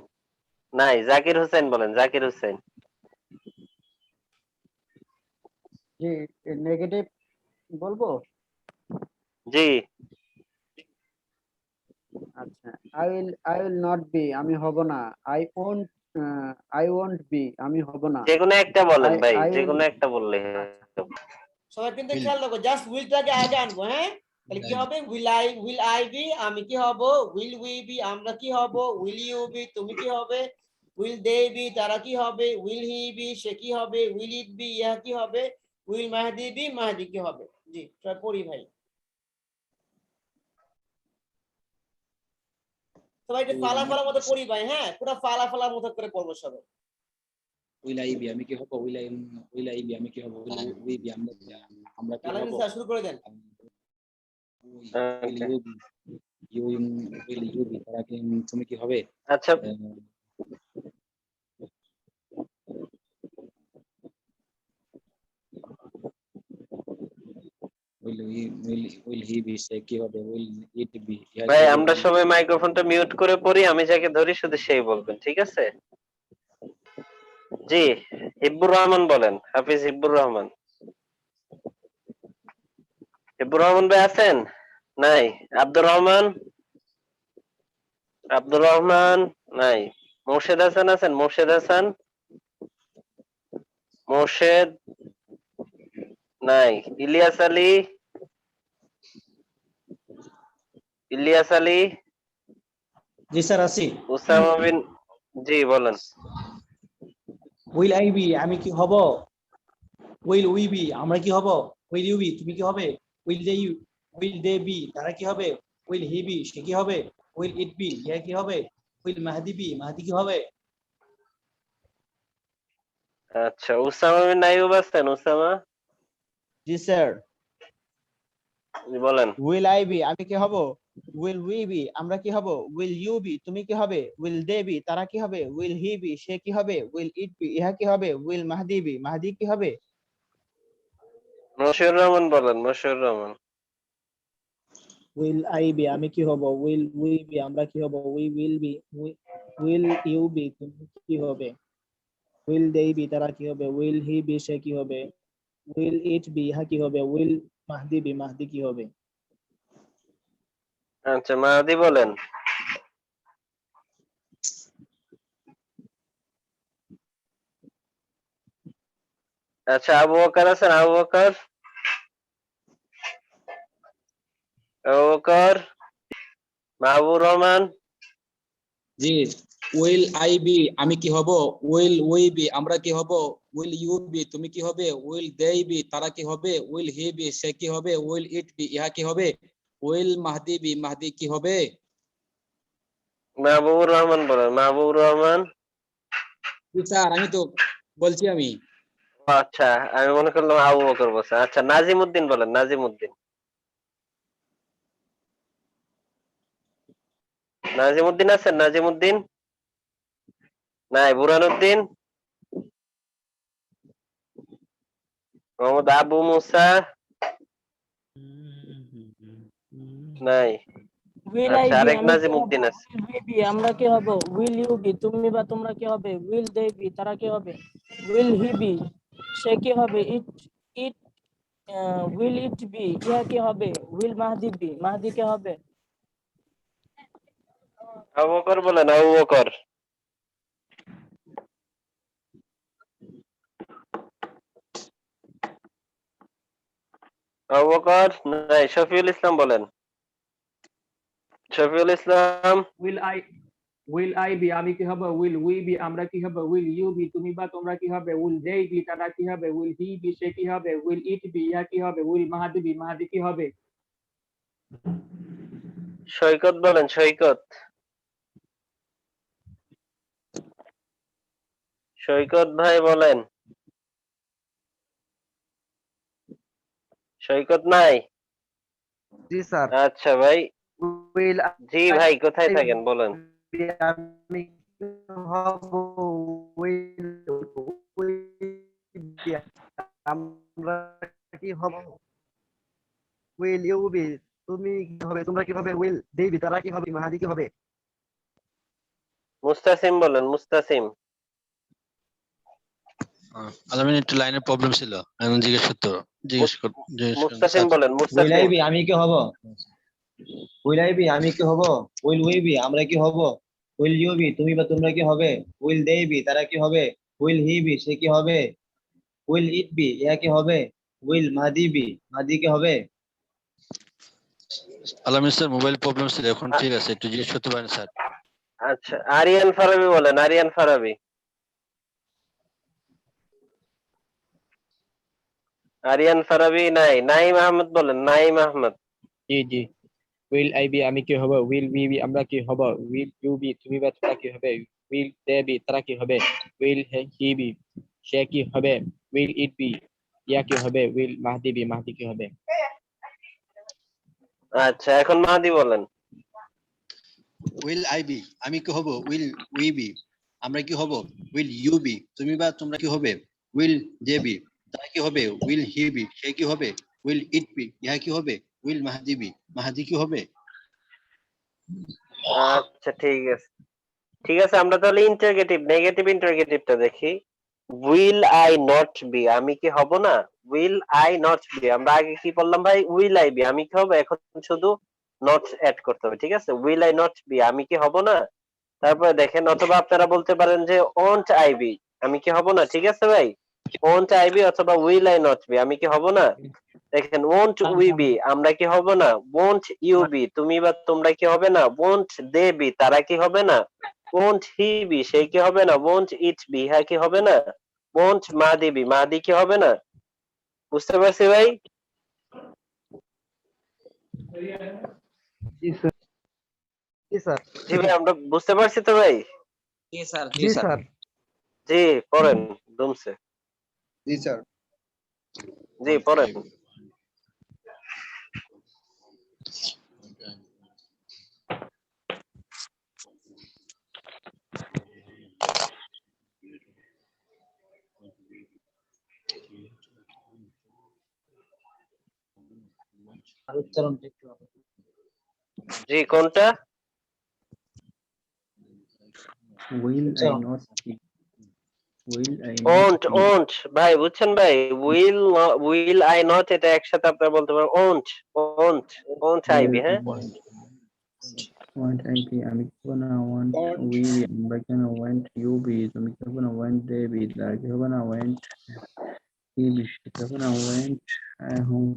[SPEAKER 5] নাই। জাকির হোসেন বলেন। জাকির হোসেন।
[SPEAKER 8] জি, নেগেটিভ বলবো।
[SPEAKER 5] জি।
[SPEAKER 8] আচ্ছা, আই উইল নট বি আমি হব না, আই ওয়ন্ট বি আমি হব না,
[SPEAKER 5] যেকোনো একটা বলেন ভাই,
[SPEAKER 8] আই উইল
[SPEAKER 5] যেকোনো একটা বললে হবে।
[SPEAKER 1] সবাই কিন্তু খেয়াল রাখো, জাস্ট উইলটাকে আগে আনবো। হ্যাঁ, তাহলে কি হবে? উইল আই বি আমি কি হব, উইল উই বি আমরা কি হব, উইল ইউ বি তুমি কি হবে, উইল দে বি তারা কি হবে, উইল হি বি সে কি হবে, উইল ইট বি ইহা কি হবে, উইল মাহদি বি মাহদি কি হবে। জি সবাই পড়ি ভাই, সবাই একটু ফালা ফালার মতো পড়ি ভাই। হ্যাঁ, পুরো ফালা ফালার মতো করে পড়বো সবাই।
[SPEAKER 13] উইল আই বি আমি কি হব, উইল আই বি আমি কি হব, উই বি আমরা কি
[SPEAKER 1] আলামিন
[SPEAKER 13] হব,
[SPEAKER 1] স্যার শুরু করে দেন।
[SPEAKER 13] Will you be will you be তারা কি তুমি কি হবে।
[SPEAKER 5] আচ্ছা
[SPEAKER 13] উইল হি বি সে কি হবে, উইল ইট বি
[SPEAKER 5] ভাই, আমরা সবাই মাইক্রোফোনটা মিউট করে পড়ি, আমি যাকে ধরি শুধু সেই বলবেন, ঠিক আছে? জি হিব্বুর রহমান বলেন। হাফিজ হিব্বুর রহমান। হিব্বুর রহমান ভাই আছেন? নাই। আব্দুর রহমান। আব্দুর রহমান নাই। মোর্শেদ হাসান আছেন? মোর্শেদ হাসান। মোর্শেদ নাই। ইলিয়াস আলী। ইলিয়াস আলী
[SPEAKER 12] জি স্যার আছি।
[SPEAKER 5] উসামা বিন, জি বলেন।
[SPEAKER 12] উইল আই বি আমি কি হব, উইল উই বি আমরা কি হব, উইল ইউ বি তুমি কি হবে, উইল দে বি তারা কি হবে, উইল হি বি সে কি হবে, উইল ইট বি ইয়া কি হবে, উইল মাহদি বি মাহদি কি হবে।
[SPEAKER 5] আচ্ছা, উসামা বিন আইয়ুব আছেন? উসামা,
[SPEAKER 8] জি স্যার।
[SPEAKER 5] জি বলেন।
[SPEAKER 8] উইল আই বি আমি কি হব, উইল উই বি আমরা কি হব, উইল ইউ বি তুমি কি হবে, উইল দে বি তারা কি হবে, উইল হি বি সে কি হবে, উইল ইট বি ইহা কি হবে, উইল মাহদি বি মাহদি কি হবে।
[SPEAKER 5] মশিউর রহমান বলেন, Moshiur Rahman.
[SPEAKER 14] Will I be আমি কি হব, উইল উই বি আমরা কি হব, we will be will you be তুমি কি হবে, উইল দে বি তারা কি হবে, উইল হি বি সে কি হবে, উইল ইট বি ইহা কি হবে, উইল মাহদি বি মাহদি কি হবে।
[SPEAKER 5] আচ্ছা, মাহাদি বলেন। আচ্ছা, আবু বকর আছেন? আবু বকর, আবু বকর, মাহবুব রহমান।
[SPEAKER 13] জি, উইল আই বি আমি কি হব, উইল উই বি আমরা কি হব, উইল ইউ বি তুমি কি হবে, উইল দে বি তারা কি হবে, উইল হি বি সে কি হবে, উইল ইট বি ইহা কি হবে, উইল মাহদি বি মাহদি কি হবে।
[SPEAKER 5] মাহবুবুর রহমান বলেন, মাহবুবুর রহমান।
[SPEAKER 13] জি স্যার আমি তো বলছি আমি।
[SPEAKER 5] আচ্ছা, আমি মনে করলাম আবু বকর বলছেন। আচ্ছা, নাজিম উদ্দিন বলেন, নাজিম উদ্দিন। নাজিম উদ্দিন আছেন? নাজিম উদ্দিন নাই। বুরহানুদ্দিন, মোহাম্মদ আবু মুসা নাই।
[SPEAKER 14] উইল আই
[SPEAKER 5] আচ্ছা,
[SPEAKER 14] বি
[SPEAKER 5] আরেক
[SPEAKER 14] আমি কি
[SPEAKER 5] নাজিম
[SPEAKER 14] হব,
[SPEAKER 5] উদ্দিন আছে।
[SPEAKER 14] উইল উই বি আমরা কি হব, উইল ইউ বি তুমি বা তোমরা কি হবে, উইল দে বি তারা কি হবে, উইল হি বি সে কি হবে, ইট ইট উইল ইট বি ইহা কি হবে, উইল মাহদি বি মাহদি কি হবে।
[SPEAKER 5] আবু বকর বলেন, আবু বকর। আবু বকর নাই। শফিউল ইসলাম বলেন, Shafiul Islam.
[SPEAKER 14] Will I be আমি কি হব, উইল উই বি আমরা কি হব, উইল ইউ বি তুমি বা তোমরা কি হবে, উইল দে বি তারা কি হবে, উইল হি বি সে কি হবে, উইল ইট বি ইহা কি হবে, উইল মাহদি বি মাহদি কি হবে।
[SPEAKER 5] সৈকত বলেন, সৈকত। সৈকত ভাই বলেন। সৈকত নাই।
[SPEAKER 8] জি স্যার।
[SPEAKER 5] আচ্ছা ভাই,
[SPEAKER 8] উইল
[SPEAKER 5] জি ভাই, কোথায় থাকেন বলেন।
[SPEAKER 8] আমি কি হব, উইল আমরা কি হব, উইল ইউ বি তুমি কি হবে, তোমরা কি হবে, উইল দে বি তারা কি হবে, মাহাদি কি হবে।
[SPEAKER 5] মুস্তাসিম বলেন, মুস্তাসিম।
[SPEAKER 4] আলামিন একটু লাইনের প্রবলেম ছিল, এখন জিজ্ঞেস করেন
[SPEAKER 5] মুস্তাসিম বলেন,
[SPEAKER 11] উইল
[SPEAKER 5] মুস্তাসিম।
[SPEAKER 11] আই বি আমি কি হব, উইল আই বি আমি কি হব, উইল উই বি আমরা কি হব, উইল ইউ বি তুমি বা তোমরা কি হবে, উইল দে বি তারা কি হবে, উইল হি বি সে কি হবে, উইল ইট বি ইহা কি হবে, উইল মাহদি বি মাহদি কি হবে।
[SPEAKER 4] আলামিন স্যার মোবাইল প্রবলেম ছিল, এখন ঠিক আছে, একটু জিজ্ঞেস করতে পারেন স্যার।
[SPEAKER 5] আচ্ছা, আরিয়ান ফারাবি বলেন, আরিয়ান ফারাবি। আরিয়ান ফারাবি নাই। নাইম আহমদ বলেন, নাইম আহমদ।
[SPEAKER 14] জি জি। উইল আই বি আমি কি হব, উইল উই বি আমরা কি হব, উইল ইউ বি তুমি বা তোমরা কি হবে, উইল দে বি তারা কি হবে, উইল হি বি সে কি হবে, উইল ইট বি ইয়া কি হবে, উইল মাহদি বি মাহদি কি হবে।
[SPEAKER 5] আচ্ছা, এখন মাহাদি বলেন।
[SPEAKER 4] উইল আই বি আমি কি হব, উইল উই বি আমরা কি হব, উইল ইউ বি তুমি বা তোমরা কি হবে, উইল দে বি তারা কি হবে, উইল হি বি সে কি হবে, উইল ইট বি ইহা কি হবে, উইল মাহদি বি মাহদি কি হবে।
[SPEAKER 5] আচ্ছা, ঠিক আছে, ঠিক আছে। আমরা তাহলে ইন্টারগেটিভ, নেগেটিভ ইন্টারগেটিভটা দেখি। উইল আই নট বি আমি কি হব না, উইল আই নট বি আমরা আগে কি বললাম ভাই, উইল আই বি আমি কি হব, এখন শুধু নট অ্যাড করতে হবে। ঠিক আছে, উইল আই নট বি আমি কি হব না। তারপরে দেখেন, অথবা আপনারা বলতে পারেন যে ওন্ট আই বি আমি কি হব না। ঠিক আছে ভাই, ওন্ট আই বি অথবা উইল আই নট বি আমি কি হব না। দেখেন won't we be আমরা কি হবে না, won't you be তুমি বা তোমরা কি হবে না, won't they be তারা কি হবে না, won't he be সে কি হবে না, won't it be ইহা কি হবে না, won't মাদি be মাদি কি হবে না। বুঝতে পারছি ভাই?
[SPEAKER 8] জি স্যার। জি স্যার।
[SPEAKER 5] জি ভাই আমরা বুঝতে পারছি তো ভাই?
[SPEAKER 7] জি স্যার,
[SPEAKER 8] জি স্যার।
[SPEAKER 5] জি পড়েন দুমসে।
[SPEAKER 2] জি স্যার।
[SPEAKER 5] জি পড়েন।
[SPEAKER 14] আর উচ্চারণটা একটু
[SPEAKER 5] জি কোনটা?
[SPEAKER 8] Will I
[SPEAKER 14] উচ্চারণ
[SPEAKER 8] not be? Will I not
[SPEAKER 5] won't
[SPEAKER 8] be?
[SPEAKER 5] won't ভাই বুঝছেন ভাই, will I not এটা একসাথে আপনারা বলতে পারেন won't won't won't I be হ্যাঁ।
[SPEAKER 8] Want I be? আমি কি হবে না want we be? আমরা কেন want you be? তুমি কি হবে না want they be? তারা কি হবে না want he be? সে কি হবে না want whom?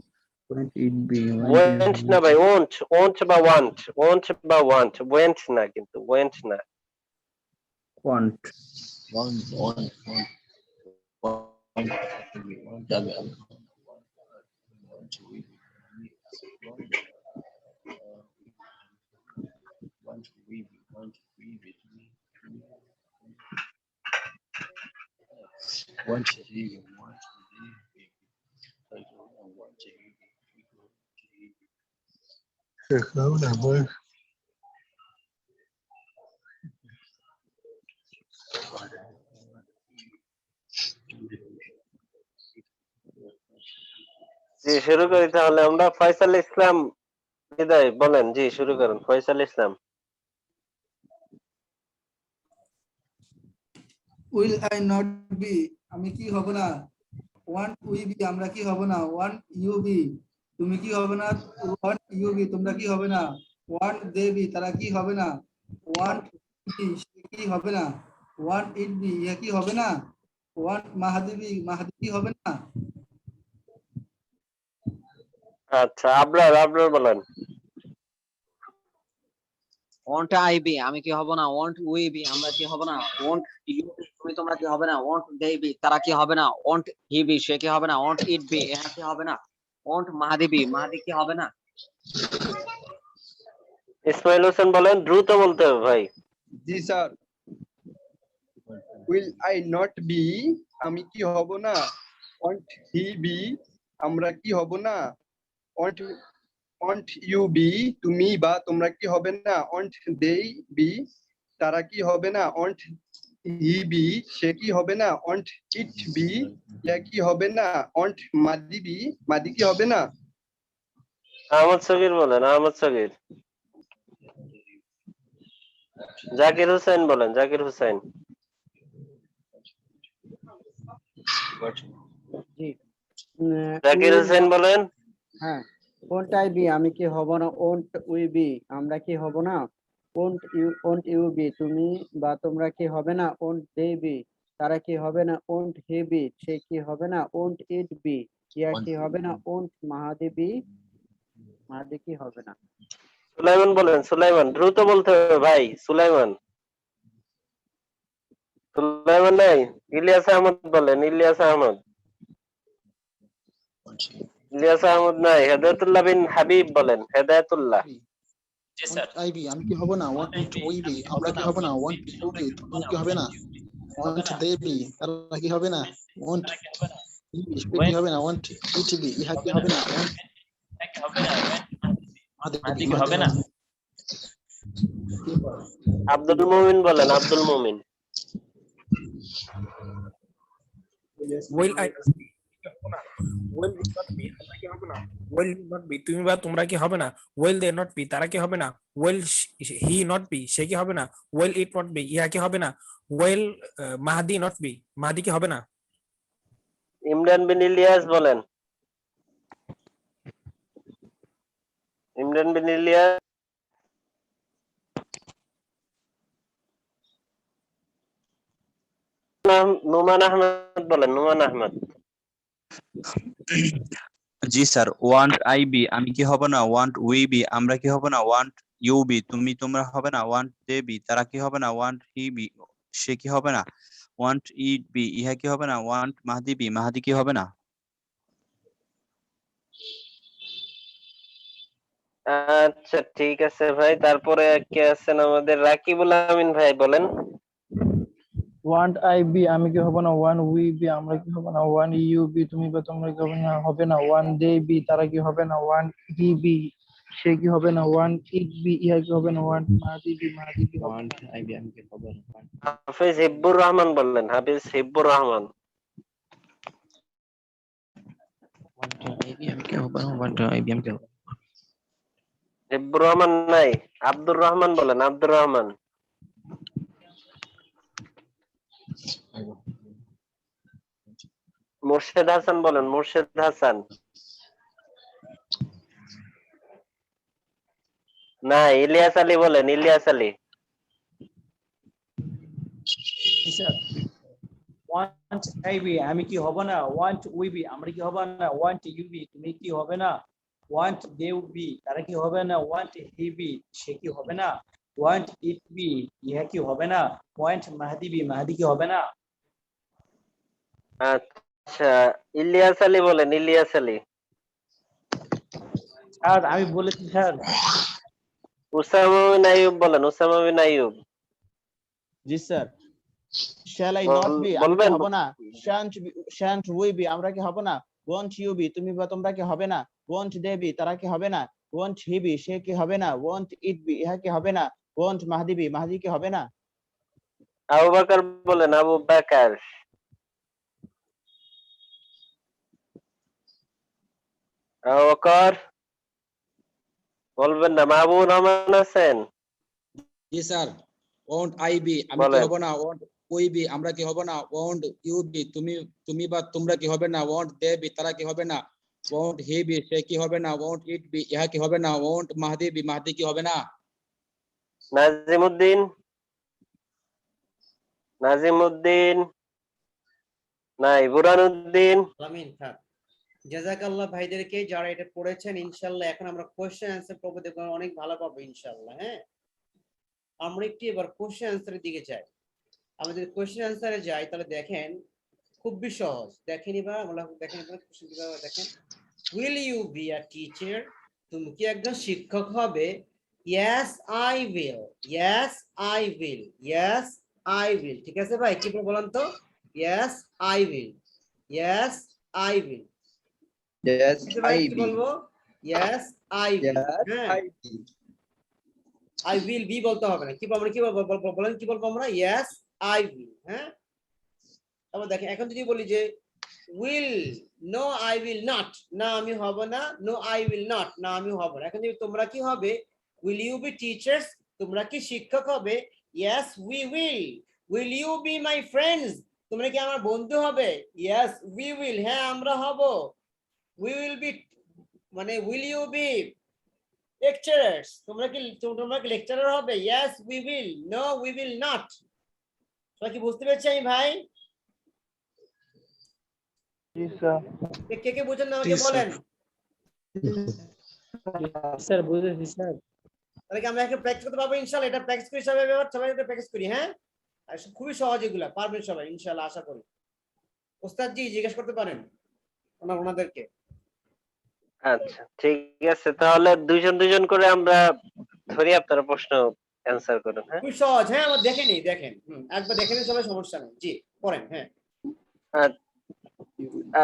[SPEAKER 8] Want it be?
[SPEAKER 5] went না ভাই, won't won't বা want won't বা want went না, কিন্তু went না।
[SPEAKER 8] want
[SPEAKER 5] জি শুরু করি তাহলে আমরা। ফয়সাল ইসলাম বিদায় বলেন, জি শুরু করুন ফয়সাল ইসলাম।
[SPEAKER 6] উইল আই নট বি আমি কি হব না, ওয়ান্ট উই বি আমরা কি হব না, ওয়ান্ট ইউ বি তুমি কি হবে না, ওয়ান্ট ইউ বি তোমরা কি হবে না, ওয়ান্ট দে বি তারা কি হবে না, ওয়ান্ট বি সে কি হবে না, ওয়ান্ট ইট বি ইহা কি হবে না, ওয়ান্ট মাহাদি বি মাহাদি কি হবে না।
[SPEAKER 5] আচ্ছা আবরার আবরার বলেন।
[SPEAKER 7] want I be আমি কি হব না, want we be আমরা কি হব না, want you be তুমি তোমরা কি হবে না, want they be তারা কি হবে না, want he be সে কি হবে না, want it be এরা কি হবে না, want মাহাদি be মাহাদি কি হবে না।
[SPEAKER 5] ইসমাইল হোসেন বলেন, দ্রুত বলতে হবে ভাই।
[SPEAKER 2] জি sir. will I not be আমি কি হব না, want he be আমরা কি হব না, want you be তুমি বা তোমরা কি হবে না, want they be তারা কি হবে না, want he be সে কি হবে না, want it be ইয়া কি হবে না, want মাদি be মাদি কি হবে না।
[SPEAKER 5] আহমদ সগীর বলেন, আহমদ সগীর। জাকির হোসেন বলেন, জাকির হোসেন।
[SPEAKER 14] জি
[SPEAKER 5] জাকির হোসেন বলেন।
[SPEAKER 14] হ্যাঁ ওন্ট আই বি আমি কি হব না, ওন্ট উই বি আমরা কি হব না, ওন্ট ইউ বি তুমি বা তোমরা কি হবে না, ওন্ট দে বি তারা কি হবে না, ওন্ট হি বি সে কি হবে না, ওন্ট ইট বি ইয়া কি হবে না, ওন্ট মাহাদি বি মাহাদি কি হবে না।
[SPEAKER 5] সুলাইমান বলেন, সুলাইমান দ্রুত বলতে হবে ভাই। সুলাইমান সুলাইমান নাই। ইলিয়াস আহমদ বলেন, ইলিয়াস আহমদ। ইলিয়াস আহমদ নাই। হেদায়েতুল্লাহ বিন হাবিব বলেন, হেদায়েতুল্লাহ।
[SPEAKER 9] জি স্যার। আই বি আমি কি হব না, ওয়ান্ট উই বি আমরা কি হব না, ওয়ান্ট ইউ বি তুমি কি হবে না, ওয়ান্ট দে বি তারা কি হবে না, ওয়ান্ট হি বি সে কি হবে না, ওয়ান্ট ইট বি ইহা কি হবে না, ওয়ান্ট মাদি কি হবে না।
[SPEAKER 5] আব্দুল মুমিন বলেন, আব্দুল মুমিন।
[SPEAKER 10] will I will not be আমরা কি হবে না, will not be তুমি বা তোমরা কি হবে না, will they not be তারা কি হবে না, will he not be সে কি হবে না, will it not be ইহা কি হবে না, will মাহাদি not be মাহাদি কি হবে না।
[SPEAKER 5] ইমরান বিন ইলিয়াস বলেন, ইমরান বিন ইলিয়াস। নোমান আহমদ বলেন, নোমান আহমদ।
[SPEAKER 16] জি স্যার, ওয়ান্ট আই বি আমি কি হব না, ওয়ান্ট উই বি আমরা কি হব না, ওয়ান্ট ইউ বি তুমি তোমরা হবে না, ওয়ান্ট দে বি তারা কি হবে না, ওয়ান্ট হি বি সে কি হবে না, ওয়ান্ট ইট বি ইহা কি হবে না, ওয়ান্ট মাহদি বি মাহাদি কি হবে না।
[SPEAKER 5] আচ্ছা ঠিক আছে ভাই, তারপরে কে আছেন আমাদের? রাকিবুল আমিন ভাই বলেন।
[SPEAKER 8] ওয়ান্ট আই বি আমি কি হব না, ওয়ান উই বি আমরা কি হব না, ওয়ান ইউ বি তুমি বা তোমরা কি হবে না, ওয়ান দে বি তারা কি হবে না, ওয়ান হি বি সে কি হবে না, ওয়ান ইট বি ইহা কি হবে না, ওয়ান মাহদি বি মাহাদি কি হবে না।
[SPEAKER 11] আই বি আমি কি হবে না,
[SPEAKER 5] হাফিজ হিব্বুর রহমান বললেন, হাফিজ হিব্বুর রহমান।
[SPEAKER 11] আই বি আমি কি হবে না, ওয়ান্ট আই বি আমি কি হবে না।
[SPEAKER 5] হিব্বুর রহমান নাই, আব্দুর রহমান বলেন, আব্দুর রহমান। মুর্শেদ হাসান বলেন, মুর্শেদ হাসান। না, ইলিয়াস আলী বলেন, Ilias Ali.
[SPEAKER 12] Want I be আমি কি হব না, ওয়ান্ট উই বি আমরা কি হব না, ওয়ান্ট ইউ বি তুমি কি হবে না, ওয়ান্ট দে বি তারা কি হবে না, ওয়ান্ট হি বি সে কি হবে না, ওয়ান্ট ইট বি ইহা কি হবে না, ওয়ান্ট মাহদি বি মাহদি কি হবে না।
[SPEAKER 5] আচ্ছা, ইলিয়াস আলী বলেন, ইলিয়াস আলী।
[SPEAKER 12] স্যার আমি বলেছি স্যার।
[SPEAKER 5] উসামা বিন আইয়ুব বলেন, উসামা বিন আইয়ুব।
[SPEAKER 14] জি sir. Shall I not be আমি কি হব না, শ্যান্ট উই বি আমরা কি হব না, ওয়ান্ট ইউ বি তুমি বা তোমরা কি হবে না, ওয়ান্ট দে বি তারা কি হবে না, ওয়ান্ট হি বি সে কি হবে না, ওয়ান্ট ইট বি ইহা কি হবে না, ওয়ান্ট মাহদি বি মাহদি কি হবে না।
[SPEAKER 5] আবু বকর বলেন, আবু বকর। আবু বকর বলবেন না। মাহবুব রহমান আছেন?
[SPEAKER 13] জি স্যার। ওয়ান্ট আই বি আমি কি হব না, ওয়ান্ট উই বি আমরা কি হব না, ওয়ান্ট ইউ বি তুমি বা তোমরা কি হবে না, ওয়ান্ট দে বি তারা কি হবে না, ওয়ান্ট হি বি সে কি হবে না, ওয়ান্ট ইট বি ইহা কি হবে না, ওয়ান্ট মাহদি বি মাহদি কি হবে না।
[SPEAKER 5] নাজিমউদ্দিন, নাজিমউদ্দিন নাই, বুরহানুদ্দিন।
[SPEAKER 1] আমিন স্যার, জাযাকাল্লাহ ভাইদেরকে যারা এটা পড়েছেন। ইনশাআল্লাহ এখন আমরা কোশ্চেন অ্যানসার করবো, দেখবেন অনেক ভালো পাবো ইনশাআল্লাহ। হ্যাঁ, আমরা একটু এবার কোশ্চেন অ্যানসারের দিকে যাই। আমরা যদি কোশ্চেন অ্যানসারে যাই তাহলে দেখেন খুবই সহজ। দেখেন এবার আমরা দেখেন এবার কোশ্চেন কিভাবে দেখেন। Will you be a teacher তুমি কি একজন শিক্ষক হবে? Yes I will, yes I will, yes I will. ঠিক আছে ভাই, কি বলেন তো? Yes I will, yes I will.
[SPEAKER 2] Yes, I
[SPEAKER 1] কি বলবো? Yes I will. হ্যাঁ, আই উইল বি বলতে হবে না। কি বলবো, কি বলবো বলেন, কি বলবো আমরা? Yes I will. হ্যাঁ, তারপর দেখেন এখন যদি বলি যে will, no I will not, না আমি হব না, নো আই উইল নট না আমি হব না। এখন যদি তোমরা কি হবে, উইল ইউ বি টিচার্স তোমরা কি শিক্ষক হবে? Yes we will. Will you be my friends তোমরা কি আমার বন্ধু হবে? ইয়েস উই উইল, হ্যাঁ আমরা হব। উই উইল বি মানে উইল ইউ বি লেকচারার্স তোমরা কি লেকচারার হবে? Yes we will, no we will not. তোমরা কি বুঝতে পেরেছি আমি ভাই? কে কে বুঝেন না আমাকে বলেন।
[SPEAKER 14] স্যার বুঝেছি স্যার।
[SPEAKER 1] তাহলে কি আমরা একটা প্র্যাকটিস করতে পারবো ইনশাআল্লাহ? এটা প্র্যাকটিস করি সবাই, সবাই এটা প্র্যাকটিস করি। হ্যাঁ, আর খুবই সহজ, এগুলা পারবেন সবাই ইনশাআল্লাহ আশা করি। ওস্তাদ জি জিজ্ঞেস করতে পারেন ওনাদেরকে।
[SPEAKER 5] আচ্ছা ঠিক আছে, তাহলে দুইজন দুইজন করে আমরা ধরি, আপনারা প্রশ্ন অ্যানসার করুন। হ্যাঁ,
[SPEAKER 1] খুব সহজ। হ্যাঁ, আমার দেখে নেই, দেখেন একবার দেখে নিন সবাই, সমস্যা নেই। জি পড়েন। হ্যাঁ,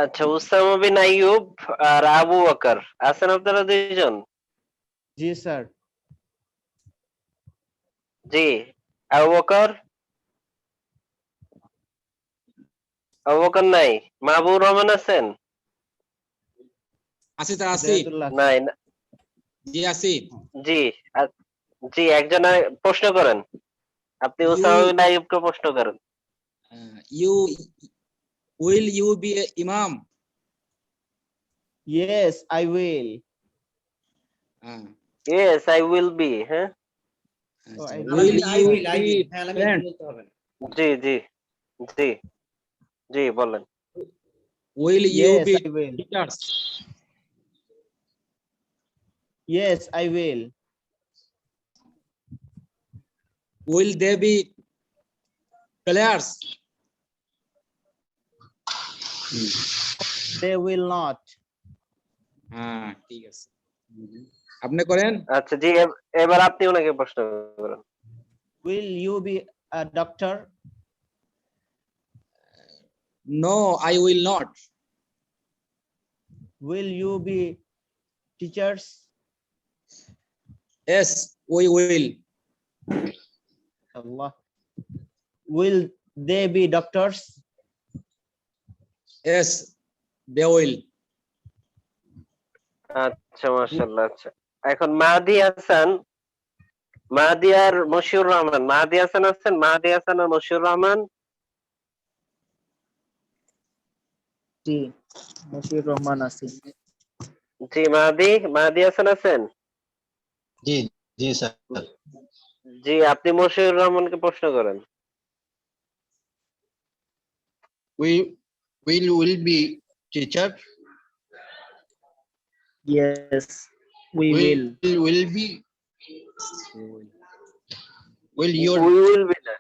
[SPEAKER 5] আচ্ছা, উসামা বিন আইয়ুব আর আবু বকর আছেন আপনারা দুইজন?
[SPEAKER 14] জি স্যার।
[SPEAKER 5] জি, আবু বকর? আবু বকর নাই। মাহবুব রহমান আছেন?
[SPEAKER 13] আছি স্যার, আছি।
[SPEAKER 5] নাই।
[SPEAKER 13] জি আছি।
[SPEAKER 5] জি জি, একজন প্রশ্ন করেন। আপনি উসামা বিন আইয়ুবকে প্রশ্ন করেন।
[SPEAKER 13] You will you be imam?
[SPEAKER 14] Yes I will.
[SPEAKER 5] Yes I will be. হ্যাঁ,
[SPEAKER 13] উইল ইউ বি
[SPEAKER 5] জি জি জি জি বলেন।
[SPEAKER 13] Will you be teachers?
[SPEAKER 14] Yes, I will.
[SPEAKER 13] Will they be players?
[SPEAKER 14] They will not.
[SPEAKER 13] হ্যাঁ ঠিক আছে আপনি করেন
[SPEAKER 5] আচ্ছা জি, এবার আপনি ওনাকে প্রশ্ন করেন।
[SPEAKER 14] Will you be a doctor?
[SPEAKER 13] No, I will not.
[SPEAKER 14] Will you be teachers?
[SPEAKER 13] Yes, we will.
[SPEAKER 14] Allah. Will they be doctors?
[SPEAKER 13] Yes, they will.
[SPEAKER 5] আচ্ছা মাশাআল্লাহ। আচ্ছা এখন মাহাদি হাসান, মাহাদি আর মশিউর রহমান, মাহাদি হাসান আছেন? মাহাদি হাসান আর মশিউর রহমান।
[SPEAKER 14] জি, মশিউর রহমান আছে।
[SPEAKER 5] জি মাহাদি হাসান আছেন?
[SPEAKER 4] জি জি স্যার।
[SPEAKER 5] জি আপনি মশিউর রহমানকে প্রশ্ন করেন।
[SPEAKER 4] will be teacher?
[SPEAKER 14] Yes, we will.
[SPEAKER 4] Will be. Will your
[SPEAKER 5] will be না,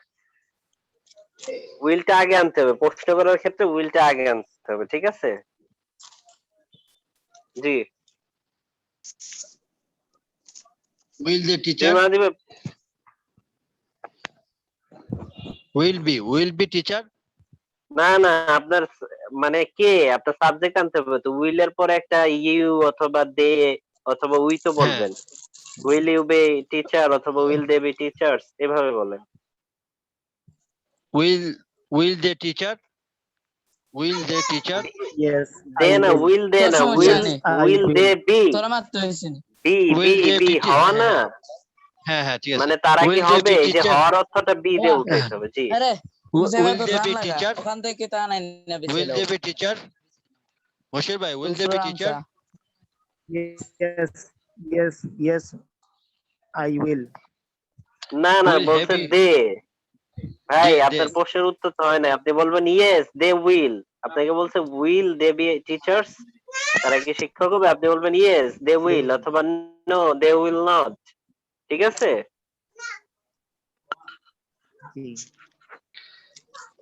[SPEAKER 5] উইলটা আগে আনতে হবে প্রশ্ন করার ক্ষেত্রে, উইলটা আগে আনতে হবে, ঠিক আছে? জি
[SPEAKER 4] will the teacher? will be teacher?
[SPEAKER 5] না না, আপনার মানে কে, আপনার সাবজেক্ট আনতে হবে তো। উইল এর পরে একটা ইউ অথবা দে অথবা উই তো বলবেন। উইল ইউ বি টিচার অথবা উইল দে বি টিচার্স, এভাবে বলেন।
[SPEAKER 4] Will the teacher? Will the teacher?
[SPEAKER 14] Yes,
[SPEAKER 5] দে না, উইল দে না, will they be, be be be হওয়া না,
[SPEAKER 4] হ্যাঁ হ্যাঁ ঠিক আছে।
[SPEAKER 5] মানে তারা কি হবে, এই যে হওয়ার অর্থটা বি দিয়ে উঠাইতে হবে। জি
[SPEAKER 4] will they be teacher? Will they be teacher? Moshir ভাই, will they be teacher?
[SPEAKER 14] Yes, I will.
[SPEAKER 5] না না,
[SPEAKER 4] Will
[SPEAKER 5] বলছে
[SPEAKER 4] they be-
[SPEAKER 5] দে। ভাই
[SPEAKER 4] দে,
[SPEAKER 5] আপনার
[SPEAKER 4] দে।
[SPEAKER 5] প্রশ্নের উত্তর তো হয় না, আপনি বলবেন ইয়েস দে উইল। আপনাকে বলছে উইল দে বি টিচার্স, তারা কি শিক্ষক হবে? আপনি বলবেন ইয়েস দে উইল অথবা নো দে উইল নট, ঠিক আছে?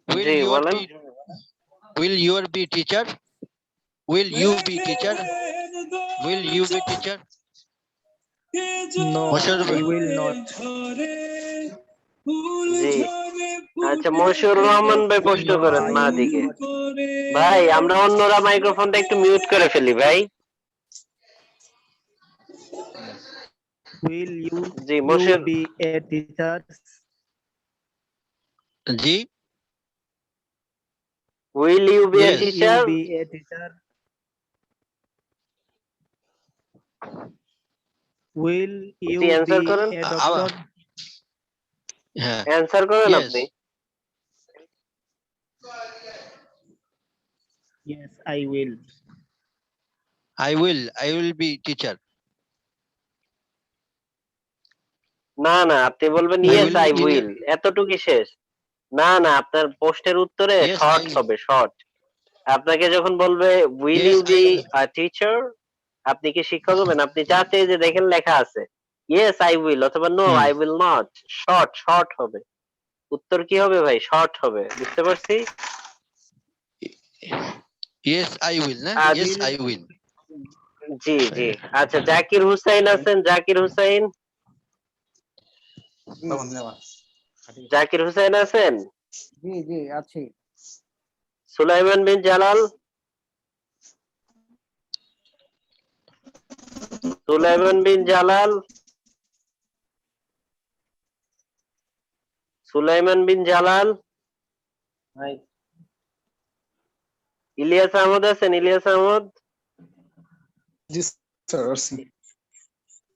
[SPEAKER 4] Will
[SPEAKER 5] জি
[SPEAKER 4] your
[SPEAKER 5] বলেন।
[SPEAKER 4] be will your be teacher? Will you be teacher? Will you be teacher?
[SPEAKER 14] No, we will not.
[SPEAKER 5] জি আচ্ছা, মশিউর রহমান ভাই প্রশ্ন করেন মাদিকে। ভাই আমরা অন্যরা মাইক্রোফোনটা একটু মিউট করে ফেলি ভাই।
[SPEAKER 14] Will you
[SPEAKER 5] জি মশিউর,
[SPEAKER 14] be a teacher?
[SPEAKER 4] জি
[SPEAKER 5] will you be a
[SPEAKER 4] Yes.
[SPEAKER 5] Teacher?
[SPEAKER 14] Be a teacher? Will you
[SPEAKER 5] জি
[SPEAKER 14] be
[SPEAKER 5] অ্যানসার করেন,
[SPEAKER 14] a doctor?
[SPEAKER 4] হ্যাঁ
[SPEAKER 5] অ্যানসার করেন
[SPEAKER 4] Yes.
[SPEAKER 5] আপনি।
[SPEAKER 14] Yes, I will.
[SPEAKER 4] I will be teacher.
[SPEAKER 5] না না, আপনি বলবেন
[SPEAKER 4] I
[SPEAKER 5] yes
[SPEAKER 4] will
[SPEAKER 5] I
[SPEAKER 4] be
[SPEAKER 5] will, এতটুকুই শেষ। না না, আপনার প্রশ্নের উত্তরে
[SPEAKER 4] Yes,
[SPEAKER 5] শর্ট
[SPEAKER 4] I-
[SPEAKER 5] হবে, শর্ট। আপনাকে যখন বলবে will
[SPEAKER 4] Yes,
[SPEAKER 5] you be
[SPEAKER 4] I-
[SPEAKER 5] a teacher, আপনি কি শিক্ষক হবেন? আপনি যাতে যে দেখেন লেখা আছে ইয়েস আই উইল অথবা no
[SPEAKER 4] hmm.
[SPEAKER 5] I will not, short short হবে। উত্তর কি হবে ভাই? শর্ট হবে, বুঝতে পারছি?
[SPEAKER 4] Yes, I will. না?
[SPEAKER 5] আজ-
[SPEAKER 4] Yes, I will.
[SPEAKER 5] জি জি আচ্ছা, জাকির হুসাইন আছেন? জাকির হুসাইন, জাকির হুসাইন আছেন?
[SPEAKER 8] জি জি আছি।
[SPEAKER 5] সুলাইমান বিন জালাল, সুলাইমান বিন জালাল, সুলাইমান বিন জালাল। ইলিয়াস আহমদ আছেন? ইলিয়াস আহমদ,
[SPEAKER 9] জি স্যার আছি।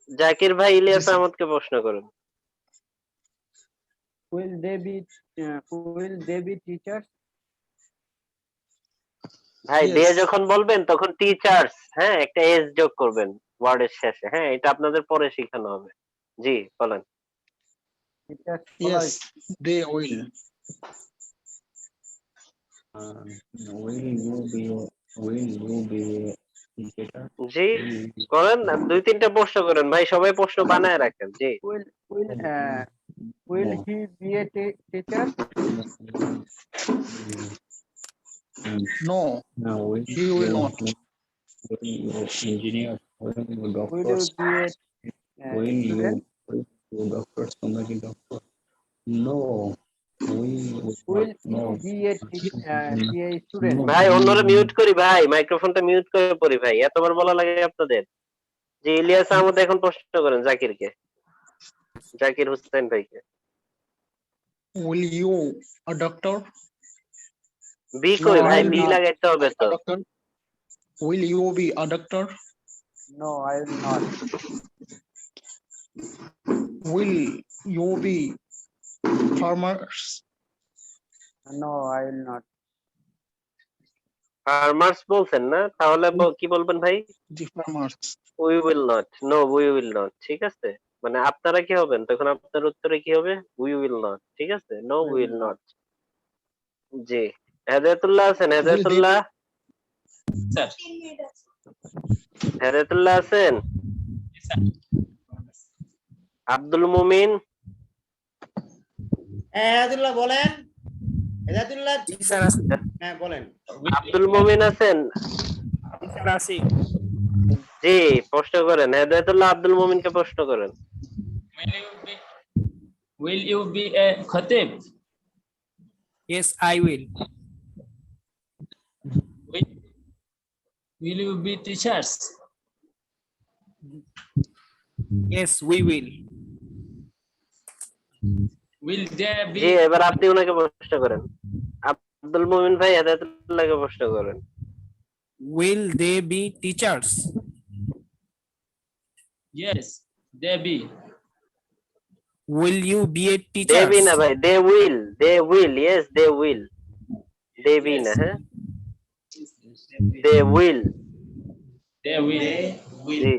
[SPEAKER 5] জাকির ভাই ইলিয়াস আহমদকে প্রশ্ন করুন।
[SPEAKER 8] Will they be teachers?
[SPEAKER 5] ভাই
[SPEAKER 9] Yes.
[SPEAKER 5] দে যখন বলবেন তখন টিচার্স, হ্যাঁ একটা এস যোগ করবেন ওয়ার্ডের শেষে, হ্যাঁ এটা আপনাদের পরে শেখানো হবে। জি বলেন।
[SPEAKER 8] Teachers
[SPEAKER 9] Yes, they will.
[SPEAKER 8] Will you be
[SPEAKER 5] জি করেন না, 2-3টা প্রশ্ন করেন ভাই, সবাই প্রশ্ন বানায় রাখেন। জি
[SPEAKER 8] Will he be a teacher?
[SPEAKER 9] No, he will not.
[SPEAKER 8] Will you be a student? Will you be a student?
[SPEAKER 5] ভাই অন্যরা মিউট করি ভাই, মাইক্রোফোনটা মিউট করে পড়ি ভাই, এতবার বলা লাগে আপনাদের? যে ইলিয়াস আহমদ এখন প্রশ্ন করেন জাকিরকে, জাকির হোসেন ভাইকে।
[SPEAKER 9] Will you a doctor?
[SPEAKER 5] Be কই
[SPEAKER 8] No,
[SPEAKER 5] ভাই,
[SPEAKER 8] I will
[SPEAKER 5] বি
[SPEAKER 8] not.
[SPEAKER 5] লাগাইতে হবে তো।
[SPEAKER 9] Doctor? Will you be a doctor?
[SPEAKER 8] No, I will not.
[SPEAKER 9] Will you be farmers?
[SPEAKER 8] No, I will not.
[SPEAKER 5] Farmers বলছেন না, তাহলে কি বলবেন ভাই?
[SPEAKER 9] The farmers.
[SPEAKER 5] We will not, no we will not, ঠিক আছে? মানে আপনারা কি হবেন তখন, আপনার উত্তরে কি হবে? উই উইল নট, ঠিক আছে? No will not. জি হেদায়েতুল্লাহ আছেন? হেদায়েতুল্লাহ, হেদায়েতুল্লাহ আছেন? আব্দুল মুমিন,
[SPEAKER 1] হেদায়েতুল্লাহ বলেন। হেদায়েতুল্লাহ হ্যাঁ বলেন।
[SPEAKER 5] আব্দুল মুমিন আছেন? জি প্রশ্ন করেন, হেদায়েতুল্লাহ আব্দুল মুমিনকে প্রশ্ন করেন।
[SPEAKER 17] Will you be a khatib?
[SPEAKER 10] Yes, I will.
[SPEAKER 17] Will you be teachers?
[SPEAKER 10] Yes, we will.
[SPEAKER 17] Will there be?
[SPEAKER 5] জি এবার আপনি ওনাকে প্রশ্ন করেন, আব্দুল মুমিন ভাই হেদায়েতুল্লাহকে প্রশ্ন করেন।
[SPEAKER 10] Will they be teachers?
[SPEAKER 17] Yes, there be.
[SPEAKER 10] Will you be a teacher?
[SPEAKER 5] They be না ভাই, they will, yes they will, they be না, হ্যাঁ they will,
[SPEAKER 17] There will.
[SPEAKER 5] G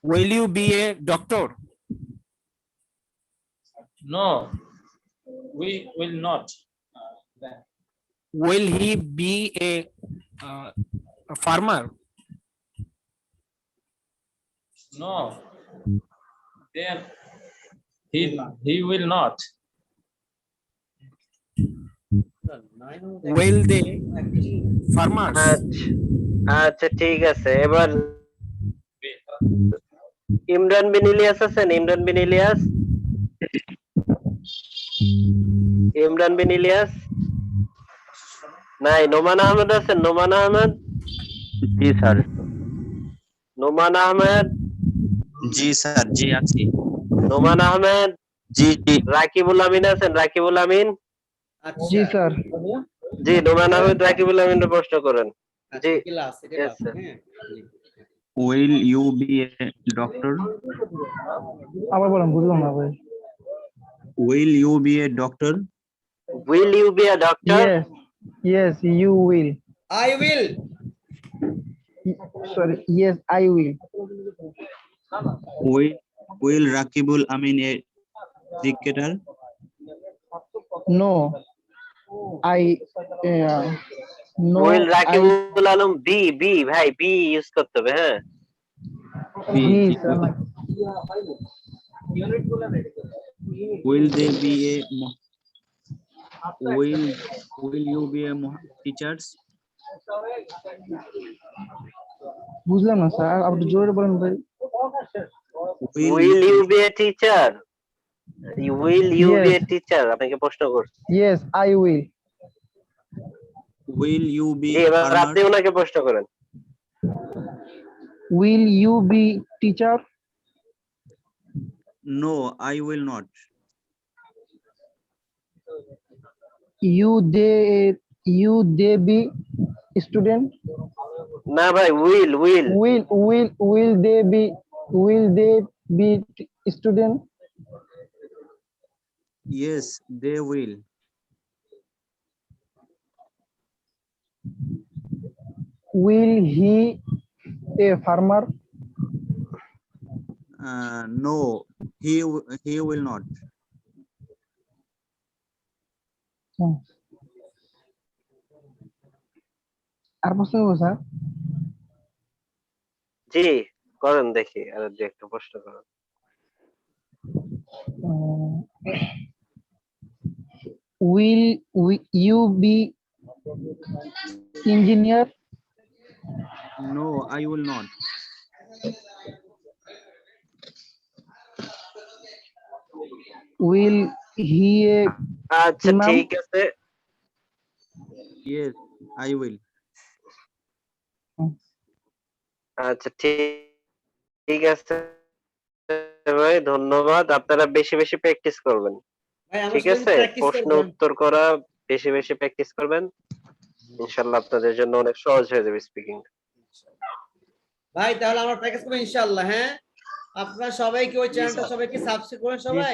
[SPEAKER 10] Will you be a doctor?
[SPEAKER 17] No, we will not.
[SPEAKER 10] Will he be a farmer?
[SPEAKER 17] No, there he will not.
[SPEAKER 10] Will they farmers?
[SPEAKER 5] আচ্ছা ঠিক আছে। এবার ইমরান বিন ইলিয়াস আছেন? ইমরান বিন ইলিয়াস, ইমরান বিন ইলিয়াস নাই। নোমান আহমেদ আছেন? নোমান আহমেদ?
[SPEAKER 16] জি sir.
[SPEAKER 5] Noman Ahmed?
[SPEAKER 16] জি sir, জি আছি।
[SPEAKER 5] নোমান আহমেদ?
[SPEAKER 16] জি জি।
[SPEAKER 5] রাকিবুল আমিন আছেন? রাকিবুল আমিন?
[SPEAKER 8] জি স্যার।
[SPEAKER 5] জি নোমান আহমেদ রাকিবুল আমিনের প্রশ্ন করেন। জি
[SPEAKER 1] ক্লাস এটা
[SPEAKER 5] yes, sir.
[SPEAKER 1] হ্যাঁ
[SPEAKER 16] Will you be a doctor?
[SPEAKER 8] আবার বলেন, বুঝলাম না ভাই।
[SPEAKER 16] Will you be a doctor?
[SPEAKER 5] Will you be a doctor?
[SPEAKER 8] Yes, yes, you will.
[SPEAKER 1] I will.
[SPEAKER 8] Sorry, yes, I will.
[SPEAKER 16] Will Rakibul Amin a cricketer?
[SPEAKER 8] No, no.
[SPEAKER 5] Will Rakibul Alam be ভাই, be use করতে হবে, হ্যাঁ
[SPEAKER 16] Will they be a will you be a teachers?
[SPEAKER 8] বুঝলাম না sir, আপনি জোরে বলেন ভাই।
[SPEAKER 5] Will you be a teacher? Will you be a
[SPEAKER 8] Yes.
[SPEAKER 5] teacher? আপনাকে প্রশ্ন করছি।
[SPEAKER 8] Yes, I will.
[SPEAKER 16] Will you be
[SPEAKER 5] জি এবার
[SPEAKER 16] farmer?
[SPEAKER 5] আপনি ওনাকে প্রশ্ন করেন।
[SPEAKER 8] Will you be teacher?
[SPEAKER 16] No, I will not.
[SPEAKER 8] You they be student?
[SPEAKER 5] না ভাই will
[SPEAKER 8] Will they be student?
[SPEAKER 16] Yes, they will.
[SPEAKER 8] Will he a farmer?
[SPEAKER 16] No, he will not.
[SPEAKER 8] আর প্রশ্ন করবো sir?
[SPEAKER 5] জি করেন দেখি, আর দু একটা প্রশ্ন করেন।
[SPEAKER 8] Will you be engineer?
[SPEAKER 16] No, I will not.
[SPEAKER 8] Will he a
[SPEAKER 5] আচ্ছা
[SPEAKER 8] imam?
[SPEAKER 5] ঠিক আছে,
[SPEAKER 16] Yes, I will.
[SPEAKER 5] আচ্ছা ঠিক আছে ভাই, ধন্যবাদ। আপনারা বেশি বেশি প্র্যাকটিস করবেন,
[SPEAKER 1] ভাই আমার
[SPEAKER 5] ঠিক
[SPEAKER 1] সাথে
[SPEAKER 5] আছে?
[SPEAKER 1] প্র্যাকটিস
[SPEAKER 5] প্রশ্ন
[SPEAKER 1] করবেন
[SPEAKER 5] উত্তর করা বেশি বেশি প্র্যাকটিস করবেন, ইনশাল্লাহ আপনাদের জন্য অনেক সহজ হয়ে যাবে স্পিকিং।
[SPEAKER 1] ভাই। তাহলে আমরা প্র্যাকটিস করবো ইনশাআল্লাহ। হ্যাঁ, আপনারা সবাইকে ওই চ্যানেলটা সবাইকে সাবস্ক্রাইব করেন সবাই।